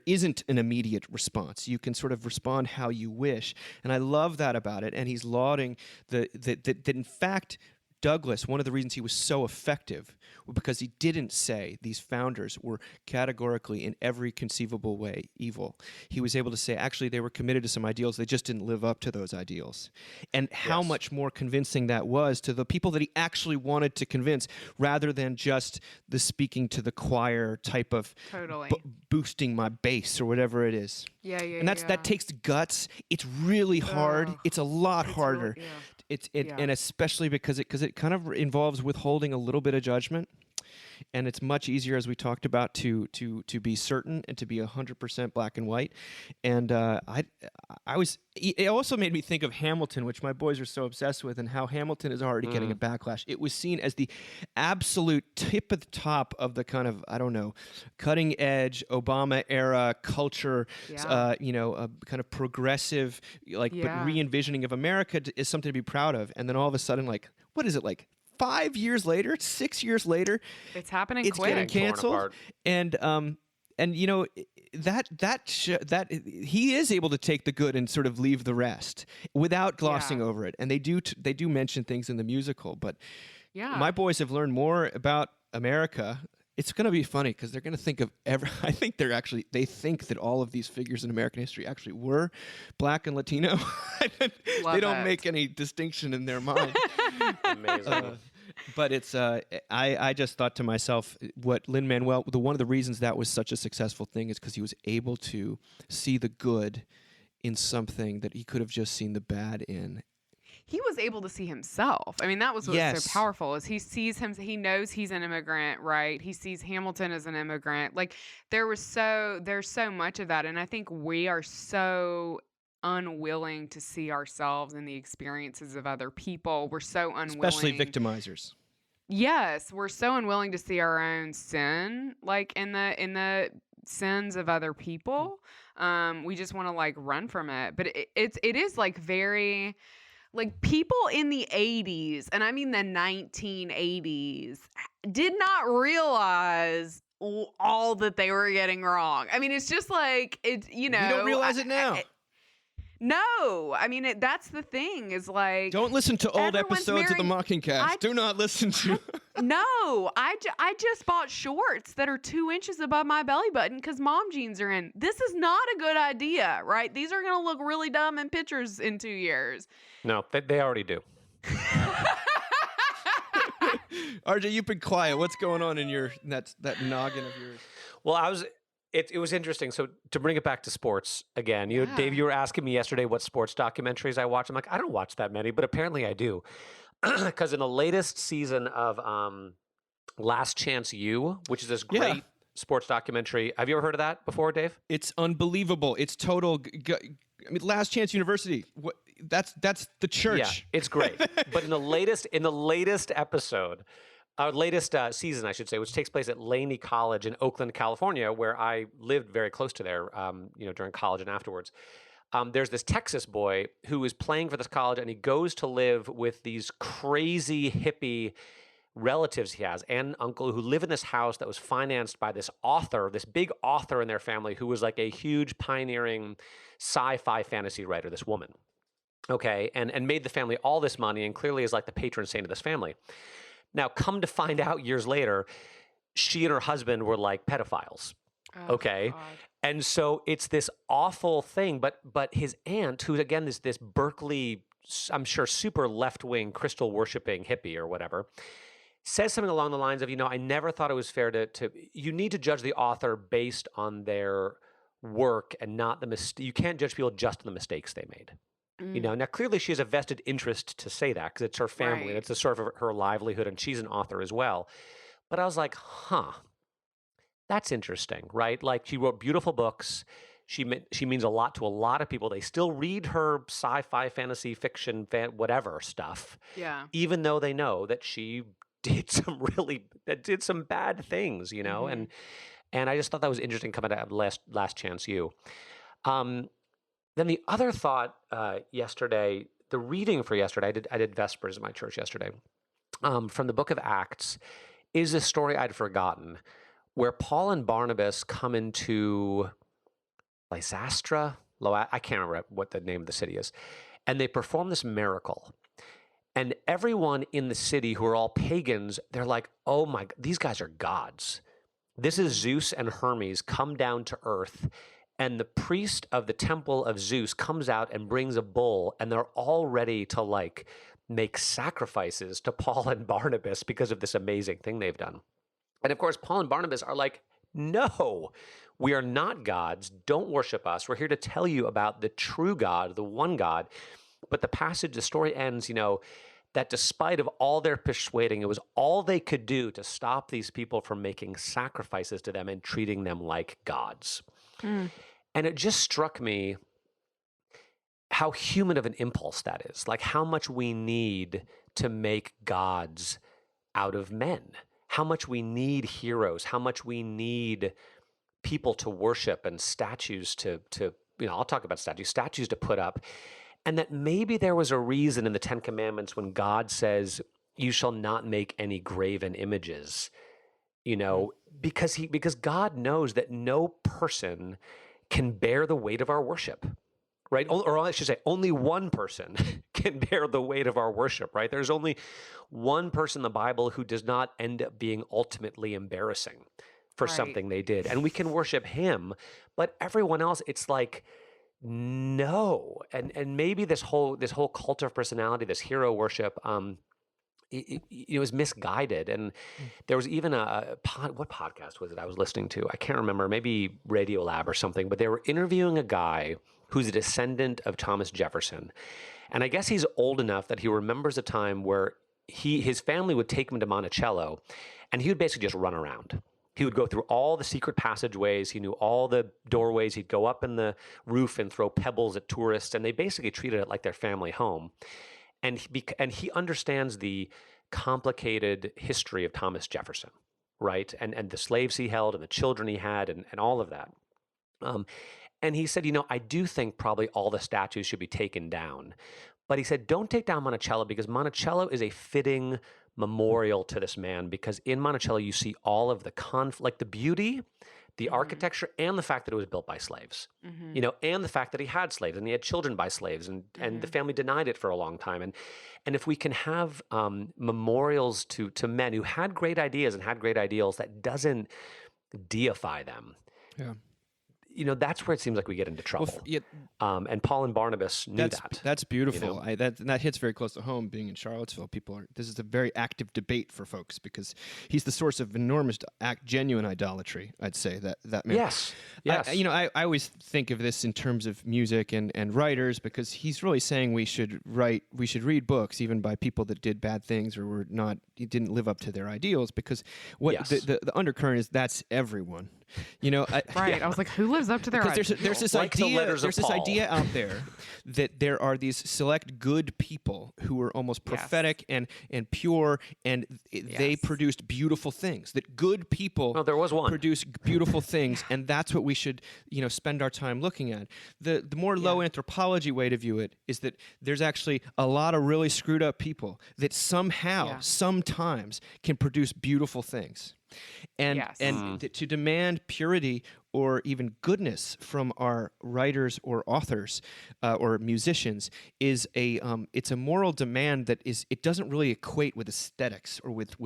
isn't an immediate response. You can sort of respond how you wish, and I love that about it. And he's lauding that in fact, Douglass, one of the reasons he was so effective was because he didn't say these founders were categorically in every conceivable way evil. He was able to say, actually, they were committed to some ideals. They just didn't live up to those ideals. And how much more convincing that was to the people that he actually wanted to convince rather than just the speaking to the choir type of Totally. boosting my bass or whatever it is. Yeah. And that takes guts. It's really hard. It's a lot harder. Really, And especially because it kind of involves withholding a little bit of judgment, and it's much easier, as we talked about, to be certain and to be 100% black and white. And it also made me think of Hamilton, which my boys are so obsessed with, and how Hamilton is already getting a backlash. It was seen as the absolute tip of the top of the kind of, I don't know, cutting edge Obama era culture, kind of progressive, but re-envisioning of America is something to be proud of. And then all of a sudden, like, what is it, like 5 years later, 6 years later, it's happening it's quick. getting canceled. Torn apart. And that he is able to take the good and sort of leave the rest without glossing over it. And they do mention things in the musical, but my boys have learned more about America. It's going to be funny because they're going to think of I think they think that all of these figures in American history actually were black and Latino. They don't make any distinction in their mind. Amazing. But it's I just thought to myself, what Lin-Manuel, one of the reasons that was such a successful thing is because he was able to see the good in something that he could have just seen the bad in. He was able to see himself. I mean, that was what's so powerful is he sees him. He knows he's an immigrant, right? He sees Hamilton as an immigrant. Like there's so much of that, and I think we are so unwilling to see ourselves in the experiences of other people. We're so unwilling, especially victimizers. Yes, we're so unwilling to see our own sin, like in the sins of other people. We just want to like run from it. But it is like very. Like people in the 80s, and I mean the 1980s, did not realize all that they were getting wrong. I mean, it's just like, We don't realize it now. No, I mean, that's the thing is like. Don't listen to old episodes of the Mockingcast. Do not listen to. No, I just bought shorts that are 2 inches above my belly button because mom jeans are in. This is not a good idea, right? These are going to look really dumb in pictures in 2 years. No, they already do. RJ, you've been quiet. What's going on in that noggin of yours? Well, it was interesting. So to bring it back to sports again, Dave, you were asking me yesterday what sports documentaries I watch. I'm like, I don't watch that many, but apparently I do. Because in the latest season of Last Chance U, which is this great sports documentary. Have you ever heard of that before, Dave? It's unbelievable. It's total. I mean, Last Chance University. That's the church. Yeah, it's great. But in the latest episode, latest season, I should say, which takes place at Laney College in Oakland, California, where I lived very close to there, during college and afterwards. There's this Texas boy who is playing for this college, and he goes to live with these crazy hippie relatives he has, aunt and uncle, who live in this house that was financed by this big author in their family, who was like a huge pioneering sci-fi fantasy writer, this woman. Okay, and made the family all this money, and clearly is like the patron saint of this family. Now, come to find out years later, she and her husband were like pedophiles. Okay. God. And so it's this awful thing, but his aunt, who's again this Berkeley, I'm sure super left-wing crystal worshiping hippie or whatever, says something along the lines of, I never thought it was fair to you need to judge the author based on their work and not you can't judge people just on the mistakes they made. Now clearly she has a vested interest to say that because it's her family and it's a sort of her livelihood, and she's an author as well. But I was like, that's interesting, right? Like she wrote beautiful books. She means a lot to a lot of people. They still read her sci-fi, fantasy, fiction, whatever stuff, Yeah. even though they know that she did some bad things, Mhm. and I just thought that was interesting coming out of Last Chance U. Um, then the other thought yesterday, the reading for yesterday, I did Vespers in my church yesterday, from the book of Acts, is a story I'd forgotten, where Paul and Barnabas come into Lysastra, I can't remember what the name of the city is, and they perform this miracle. And everyone in the city who are all pagans, they're like, oh my, these guys are gods. This is Zeus and Hermes come down to earth. And the priest of the temple of Zeus comes out and brings a bull, and they're all ready to like make sacrifices to Paul and Barnabas because of this amazing thing they've done. And of course, Paul and Barnabas are like, no, we are not gods. Don't worship us. We're here to tell you about the true God, the one God. But the story ends, that despite of all their persuading, it was all they could do to stop these people from making sacrifices to them and treating them like gods. Mm. And it just struck me how human of an impulse that is, like how much we need to make gods out of men, how much we need heroes, how much we need people to worship and statues to I'll talk about statues to put up. And that maybe there was a reason in the Ten Commandments when God says, you shall not make any graven images, because God knows that no person can bear the weight of our worship, right? Or I should say, only one person can bear the weight of our worship, right? There's only one person in the Bible who does not end up being ultimately embarrassing for Right. something they did. And we can worship him, but everyone else, it's like, no. And maybe this whole cult of personality, this hero worship, it was misguided. And there was even what podcast was it I was listening to? I can't remember, maybe Radiolab or something, but they were interviewing a guy who's a descendant of Thomas Jefferson. And I guess he's old enough that he remembers a time where his family would take him to Monticello, and he would basically just run around. He would go through all the secret passageways. He knew all the doorways. He'd go up in the roof and throw pebbles at tourists, and they basically treated it like their family home. And he understands the complicated history of Thomas Jefferson, right? And the slaves he held and the children he had and all of that. And he said, I do think probably all the statues should be taken down. But he said, don't take down Monticello because Monticello is a fitting memorial to this man, because in Monticello you see all of the the beauty, the architecture, and the fact that it was built by slaves, and the fact that he had slaves and he had children by slaves, and the family denied it for a long time. And if we can have memorials to men who had great ideas and had great ideals that doesn't deify them, Yeah. That's where it seems like we get into trouble. And Paul and Barnabas knew that. That's beautiful. That hits very close to home. Being in Charlottesville, this is a very active debate for folks because he's the source of enormous, genuine idolatry. I'd say that man. Yes. I always think of this in terms of music and writers, because he's really saying we should read books even by people that did bad things or didn't live up to their ideals, because the undercurrent is that's everyone. Right. I was like, who lives up to their ideals? There's this Like the idea. letters of There's this Paul. idea out there that there are these select good people who are almost prophetic and pure, and they produced beautiful things. That good people there was one. produce beautiful things, and that's what we should spend our time looking at. The more low anthropology way to view it is that there's actually a lot of really screwed up people that somehow, sometimes can produce beautiful things. And to demand purity or even goodness from our writers or authors or musicians is it's a moral demand that it doesn't really equate with aesthetics or with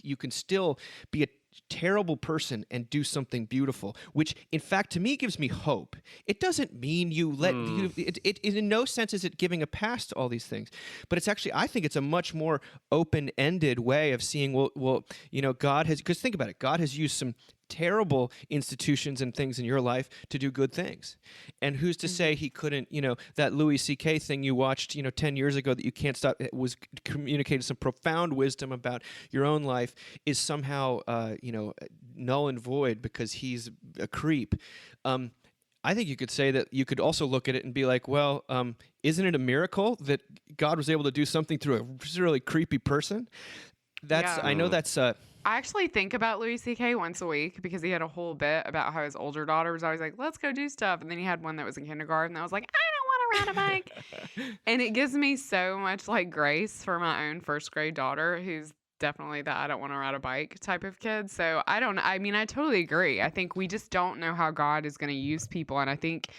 you can still be a terrible person and do something beautiful, which in fact to me gives me hope. It doesn't mean it in no sense is it giving a pass to all these things, but it's actually, I think it's a much more open-ended way of seeing, God has, because think about it, God has used some terrible institutions and things in your life to do good things. And who's to say he couldn't, that Louis C.K. thing you watched, 10 years ago that you can't stop, it was communicated some profound wisdom about your own life is somehow, null and void because he's a creep. I think you could say that you could also look at it and be like, well, isn't it a miracle that God was able to do something through a really creepy person? I know that's... I actually think about Louis C.K. once a week because he had a whole bit about how his older daughter was always like, let's go do stuff. And then he had one that was in kindergarten that was like, I don't want to ride a bike. And it gives me so much grace for my own first grade daughter who's definitely that I don't want to ride a bike type of kid. So I totally agree. I think we just don't know how God is going to use people. And I think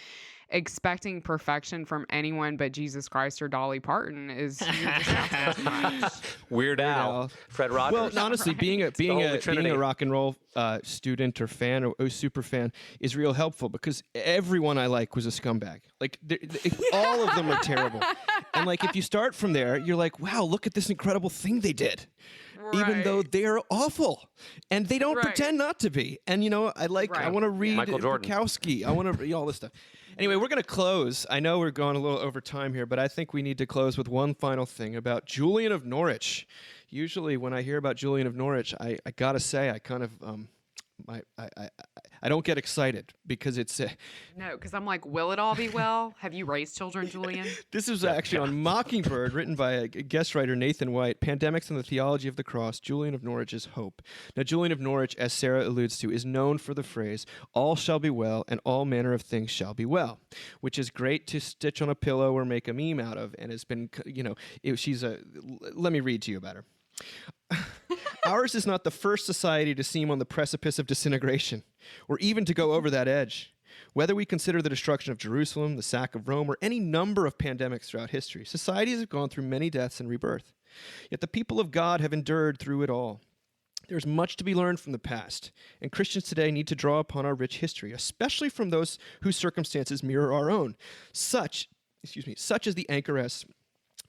expecting perfection from anyone but Jesus Christ or Dolly Parton is you're just asking too much. Weird Al, Fred Rogers. Well, honestly, being a rock and roll student or fan or super fan is real helpful because everyone I like was a scumbag. All of them are terrible. And if you start from there, you're like, wow, look at this incredible thing they did. Right. Even though they're awful, and they don't pretend not to be. And I want to read Michael Jordan. Bukowski. I want to read all this stuff. Anyway, we're going to close. I know we're going a little over time here, but I think we need to close with one final thing about Julian of Norwich. Usually, when I hear about Julian of Norwich, I gotta say I kind of I don't get excited because it's no, because I'm like, will it all be well? Have you raised children, Julian? This is actually on Mockingbird, written by a guest writer, Nathan White. Pandemics and the Theology of the Cross, Julian of Norwich's Hope. Now, Julian of Norwich, as Sarah alludes to, is known for the phrase, all shall be well and all manner of things shall be well, which is great to stitch on a pillow or make a meme out of, and has been, let me read to you about her. Ours is not the first society to seem on the precipice of disintegration, or even to go over that edge. Whether we consider the destruction of Jerusalem, the sack of Rome, or any number of pandemics throughout history, societies have gone through many deaths and rebirth. Yet the people of God have endured through it all. There's much to be learned from the past, and Christians today need to draw upon our rich history, especially from those whose circumstances mirror our own, such as the anchoress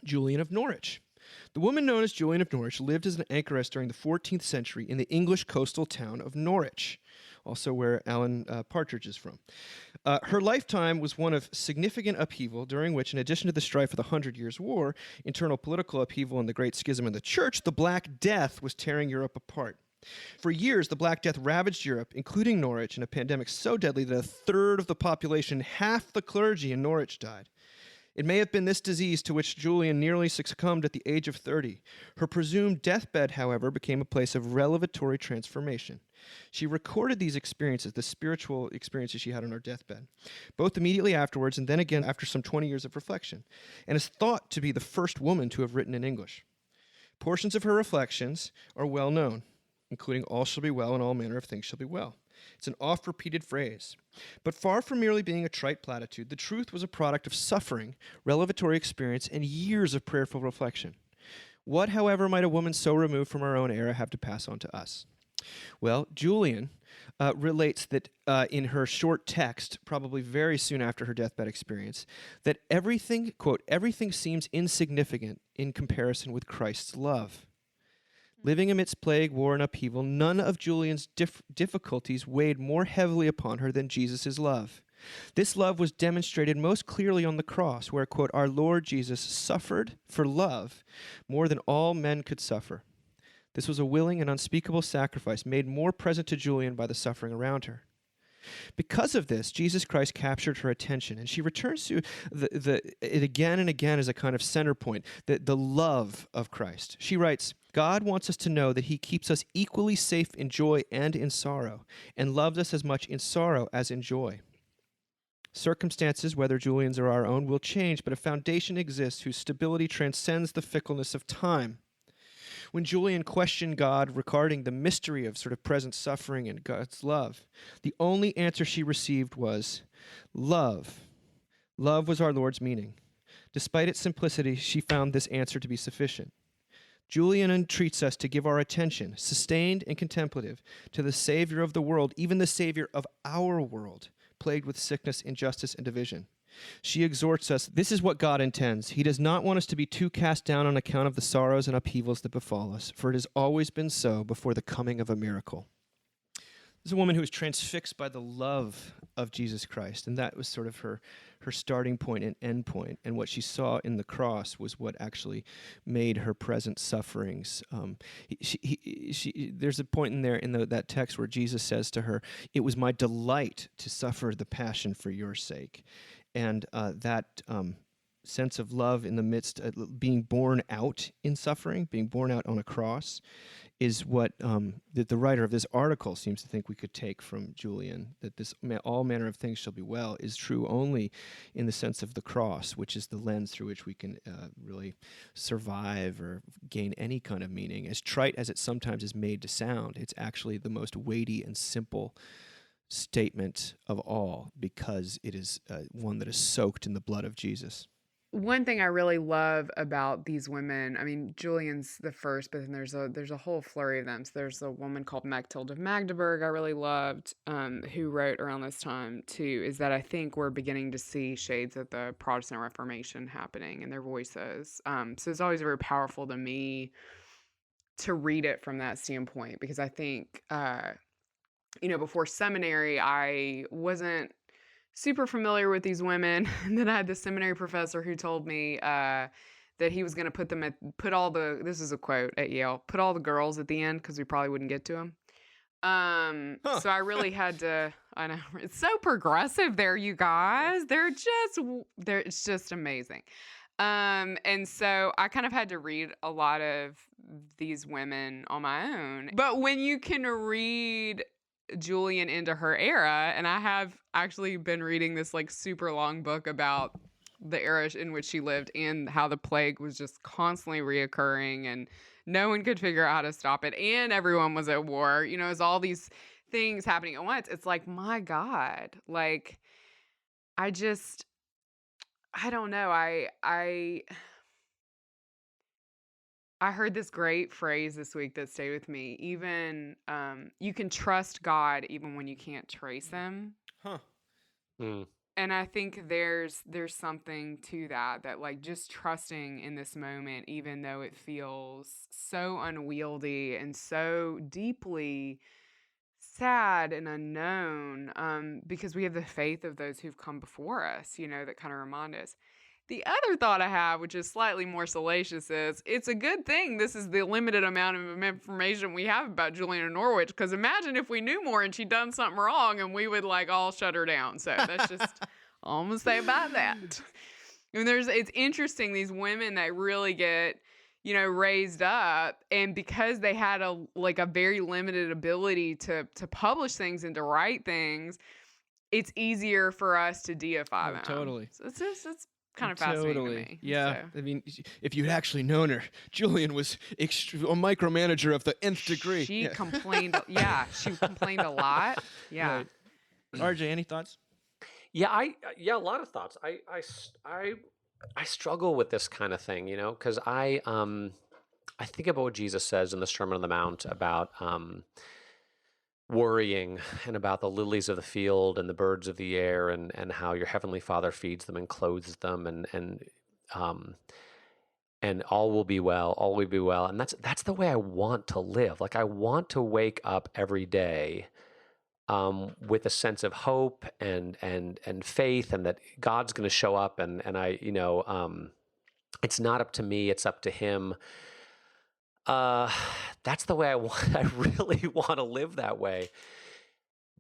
Julian of Norwich. The woman known as Julian of Norwich lived as an anchoress during the 14th century in the English coastal town of Norwich, also where Alan Partridge is from. Her lifetime was one of significant upheaval, during which, in addition to the strife of the 100 Years' War, internal political upheaval, and the Great Schism in the Church, the Black Death was tearing Europe apart. For years, the Black Death ravaged Europe, including Norwich, in a pandemic so deadly that a third of the population, half the clergy in Norwich, died. It may have been this disease to which Julian nearly succumbed at the age of 30. Her presumed deathbed, however, became a place of revelatory transformation. She recorded these experiences, the spiritual experiences she had on her deathbed, both immediately afterwards and then again after some 20 years of reflection, and is thought to be the first woman to have written in English. Portions of her reflections are well known, including all shall be well and all manner of things shall be well. It's an oft-repeated phrase. But far from merely being a trite platitude, the truth was a product of suffering, revelatory experience, and years of prayerful reflection. What, however, might a woman so removed from our own era have to pass on to us? Well, Julian relates that in her short text, probably very soon after her deathbed experience, that everything, quote, everything seems insignificant in comparison with Christ's love. Living amidst plague, war, and upheaval, none of Julian's difficulties weighed more heavily upon her than Jesus' love. This love was demonstrated most clearly on the cross, where, quote, our Lord Jesus suffered for love more than all men could suffer. This was a willing and unspeakable sacrifice made more present to Julian by the suffering around her. Because of this, Jesus Christ captured her attention, and she returns to it again and again as a kind of center point, the love of Christ. She writes, God wants us to know that he keeps us equally safe in joy and in sorrow, and loves us as much in sorrow as in joy. Circumstances, whether Julian's or our own, will change, but a foundation exists whose stability transcends the fickleness of time. When Julian questioned God regarding the mystery of sort of present suffering and God's love, the only answer she received was love. Love was our Lord's meaning. Despite its simplicity, she found this answer to be sufficient. Julian entreats us to give our attention, sustained and contemplative, to the Savior of the world, even the Savior of our world, plagued with sickness, injustice, and division. She exhorts us, this is what God intends. He does not want us to be too cast down on account of the sorrows and upheavals that befall us, for it has always been so before the coming of a miracle. This is a woman who was transfixed by the love of Jesus Christ, and that was sort of her starting point and end point. And what she saw in the cross was what actually made her present sufferings. There's a point in there in that text where Jesus says to her, "It was my delight to suffer the passion for your sake," and that sense of love in the midst of being born out in suffering, being born out on a cross, is what that the writer of this article seems to think we could take from Julian, that this all manner of things shall be well is true only in the sense of the cross, which is the lens through which we can really survive or gain any kind of meaning. As trite as it sometimes is made to sound, it's actually the most weighty and simple statement of all, because it is one that is soaked in the blood of Jesus. One thing I really love about these women, I mean, Julian's the first, but then there's a whole flurry of them. So there's a woman called Mechtild of Magdeburg I really loved, who wrote around this time too, is that I think we're beginning to see shades of the Protestant Reformation happening in their voices. So it's always very powerful to me to read it from that standpoint, because I think, before seminary, I wasn't super familiar with these women. And then I had the seminary professor who told me that he was going to this is a quote at Yale, put all the girls at the end because we probably wouldn't get to them. So I really had to, I know, it's so progressive there, you guys. It's just amazing. And so I kind of had to read a lot of these women on my own. But when you can read Julian into her era, and I have actually been reading this like super long book about the era in which she lived and how the plague was just constantly reoccurring and no one could figure out how to stop it and everyone was at war, it's all these things happening at once. It's like, my God, like I don't know. I heard this great phrase this week that stayed with me. Even you can trust God even when you can't trace him. Huh. Mm. And I think there's something to that like just trusting in this moment, even though it feels so unwieldy and so deeply sad and unknown, because we have the faith of those who've come before us, that kind of remind us. The other thought I have, which is slightly more salacious, is it's a good thing this is the limited amount of information we have about Julian of Norwich, because imagine if we knew more and she'd done something wrong and we would like all shut her down. So that's just all I'm going to say about that. And it's interesting, these women that really get, raised up, and because they had a very limited ability to publish things and to write things, it's easier for us to deify them. Totally. So it's kind of fascinating to me. Yeah. So. I mean, if you'd actually known her, Julian was a micromanager of the nth degree. She complained. Yeah, she complained a lot. Yeah. Right. RJ, any thoughts? Yeah, a lot of thoughts. I struggle with this kind of thing, because I think about what Jesus says in the Sermon on the Mount about worrying and about the lilies of the field and the birds of the air, and how your heavenly Father feeds them and clothes them, and all will be well, all will be well. And that's the way I want to live. Like I want to wake up every day with a sense of hope and faith, and that God's going to show up, and I, it's not up to me, it's up to him. That's the way I want. I really want to live that way.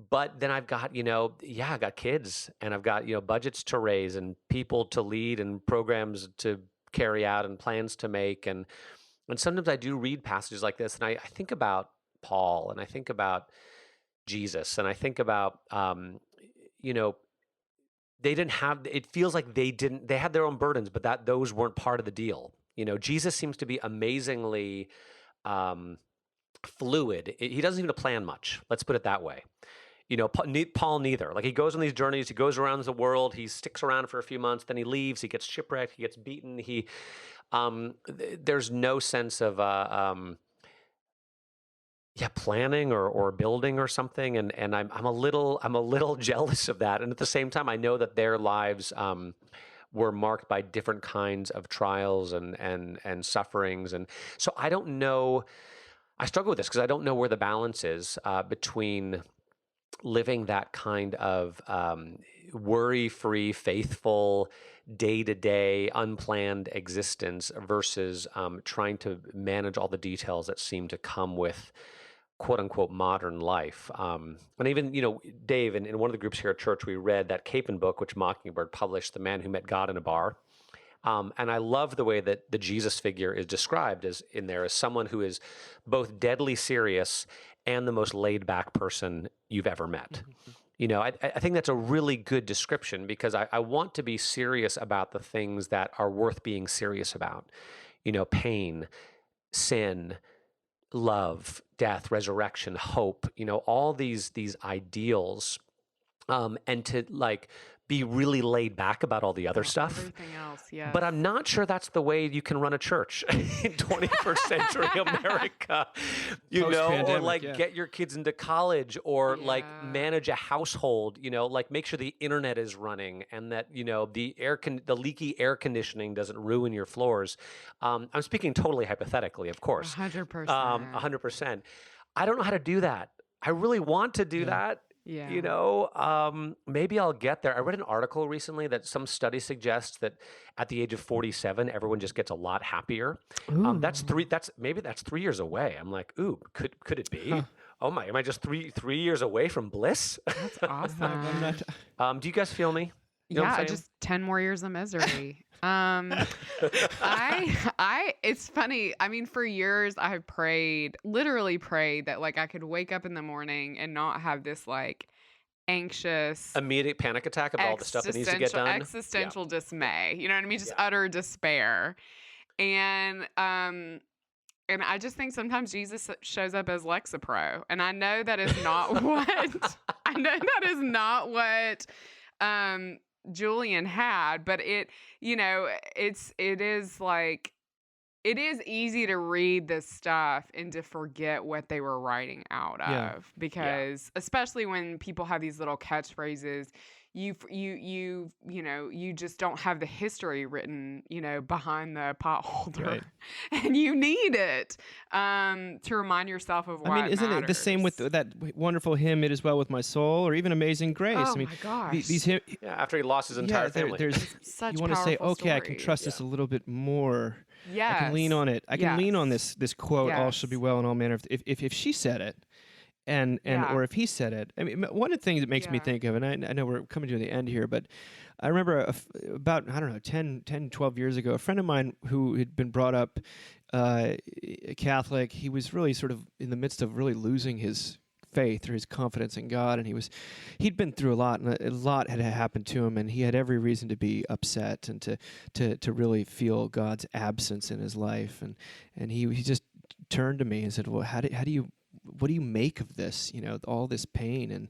But then I've got, I got kids, and I've got, budgets to raise and people to lead and programs to carry out and plans to make. And sometimes I do read passages like this, and I think about Paul, and I think about Jesus, and I think about, they didn't have, it feels like they had their own burdens, but those weren't part of the deal. Jesus seems to be amazingly fluid. He doesn't even plan much. Let's put it that way. Paul neither. Like he goes on these journeys, he goes around the world, he sticks around for a few months, then he leaves, he gets shipwrecked, he gets beaten. There's no sense of planning or building or something, and I'm a little jealous of that. And at the same time, I know that their lives were marked by different kinds of trials and sufferings, and so I don't know. I struggle with this because I don't know where the balance is between living that kind of worry-free, faithful, day-to-day, unplanned existence versus trying to manage all the details that seem to come with quote unquote modern life. And even, Dave, in one of the groups here at church, we read that Capon book, which Mockingbird published, The Man Who Met God in a Bar. And I love the way that the Jesus figure is described as in there as someone who is both deadly serious and the most laid back person you've ever met. I think that's a really good description because I want to be serious about the things that are worth being serious about. Pain, sin, love, death, resurrection, hope, all these ideals, and to be really laid back about all the other stuff. Everything else, yes. But I'm not sure that's the way you can run a church in 21st century America, or get your kids into college or manage a household, make sure the internet is running and that, the leaky air conditioning doesn't ruin your floors. I'm speaking totally hypothetically, of course. 100%. 100%. I don't know how to do that. I really want to do that. Yeah. Maybe I'll get there. I read an article recently that some study suggests that at the age of 47, everyone just gets a lot happier. That's 3 years away. I'm like, ooh, could it be? Huh. Oh my, am I just three years away from bliss? That's awesome. Do you guys feel me? Just 10 more years of misery. It's funny. I mean, for years I've literally prayed that I could wake up in the morning and not have this anxious, immediate panic attack about all the stuff that needs to get done. Existential dismay. You know what I mean? Just utter despair. And I just think sometimes Jesus shows up as Lexapro. And I know that is not what Julian had, but it is easy to read this stuff and to forget what they were writing out of, because especially when people have these little catchphrases, you just don't have the history written, behind the potholder, right. And you need it to remind yourself of why. Isn't it the same with that wonderful hymn, "It Is Well With My Soul," or even "Amazing Grace"? Oh my gosh! These hymns, after he lost his entire family, such you want to say, okay, stories. I can trust this a little bit more. Yes. I can lean on it. I can lean on this quote, "All shall be well in all manner." If she said it. Or if he said it, one of the things that makes me think of, and I know we're coming to the end here, but I remember about 10, 12 years ago, a friend of mine who had been brought up Catholic, he was really sort of in the midst of really losing his faith or his confidence in God, and he'd been through a lot, and a lot had happened to him, and he had every reason to be upset and to really feel God's absence in his life, and he just turned to me and said, "Well, what do you make of this? All this pain, and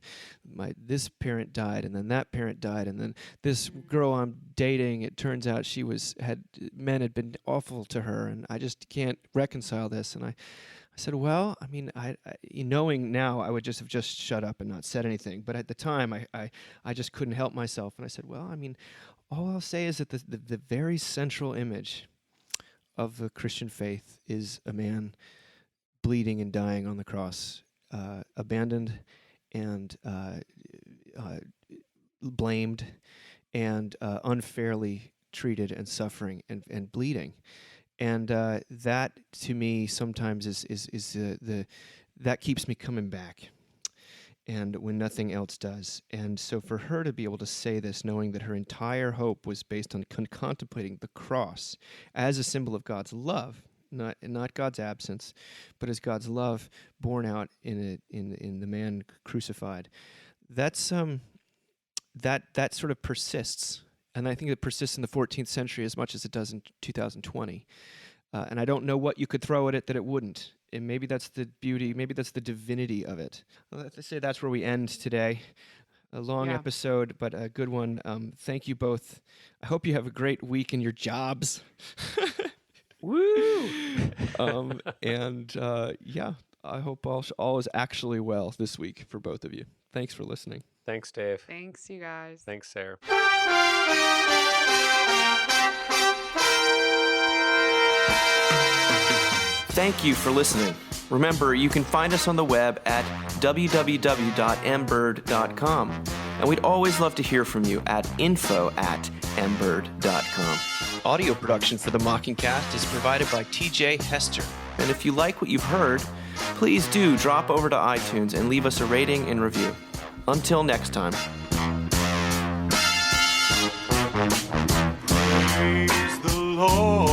this parent died, and then that parent died, and then this girl I'm dating, it turns out men had been awful to her, and I just can't reconcile this." And I said, well, I knowing now, I would just have shut up and not said anything. But at the time, I just couldn't help myself, and I said, well, all I'll say is that the very central image of the Christian faith is a man bleeding and dying on the cross, abandoned and blamed and unfairly treated and suffering and bleeding. And that to me sometimes is that keeps me coming back, and when nothing else does. And so for her to be able to say this, knowing that her entire hope was based on contemplating the cross as a symbol of God's love, not God's absence, but as God's love borne out in the man crucified. That's that sort of persists, and I think it persists in the 14th century as much as it does in 2020. And I don't know what you could throw at it that it wouldn't. And maybe that's the beauty, maybe that's the divinity of it. Let's say that's where we end today. A long episode, but a good one. Thank you both. I hope you have a great week in your jobs. Woo! I hope all is actually well this week for both of you. Thanks for listening. Thanks, Dave. Thanks, you guys. Thanks, Sarah. Thank you for listening. Remember, you can find us on the web at www.mbird.com. And we'd always love to hear from you at info@mbird.com. Audio production for the Mockingcast is provided by TJ Hester. And if you like what you've heard, please do drop over to iTunes and leave us a rating and review. Until next time. Praise the Lord.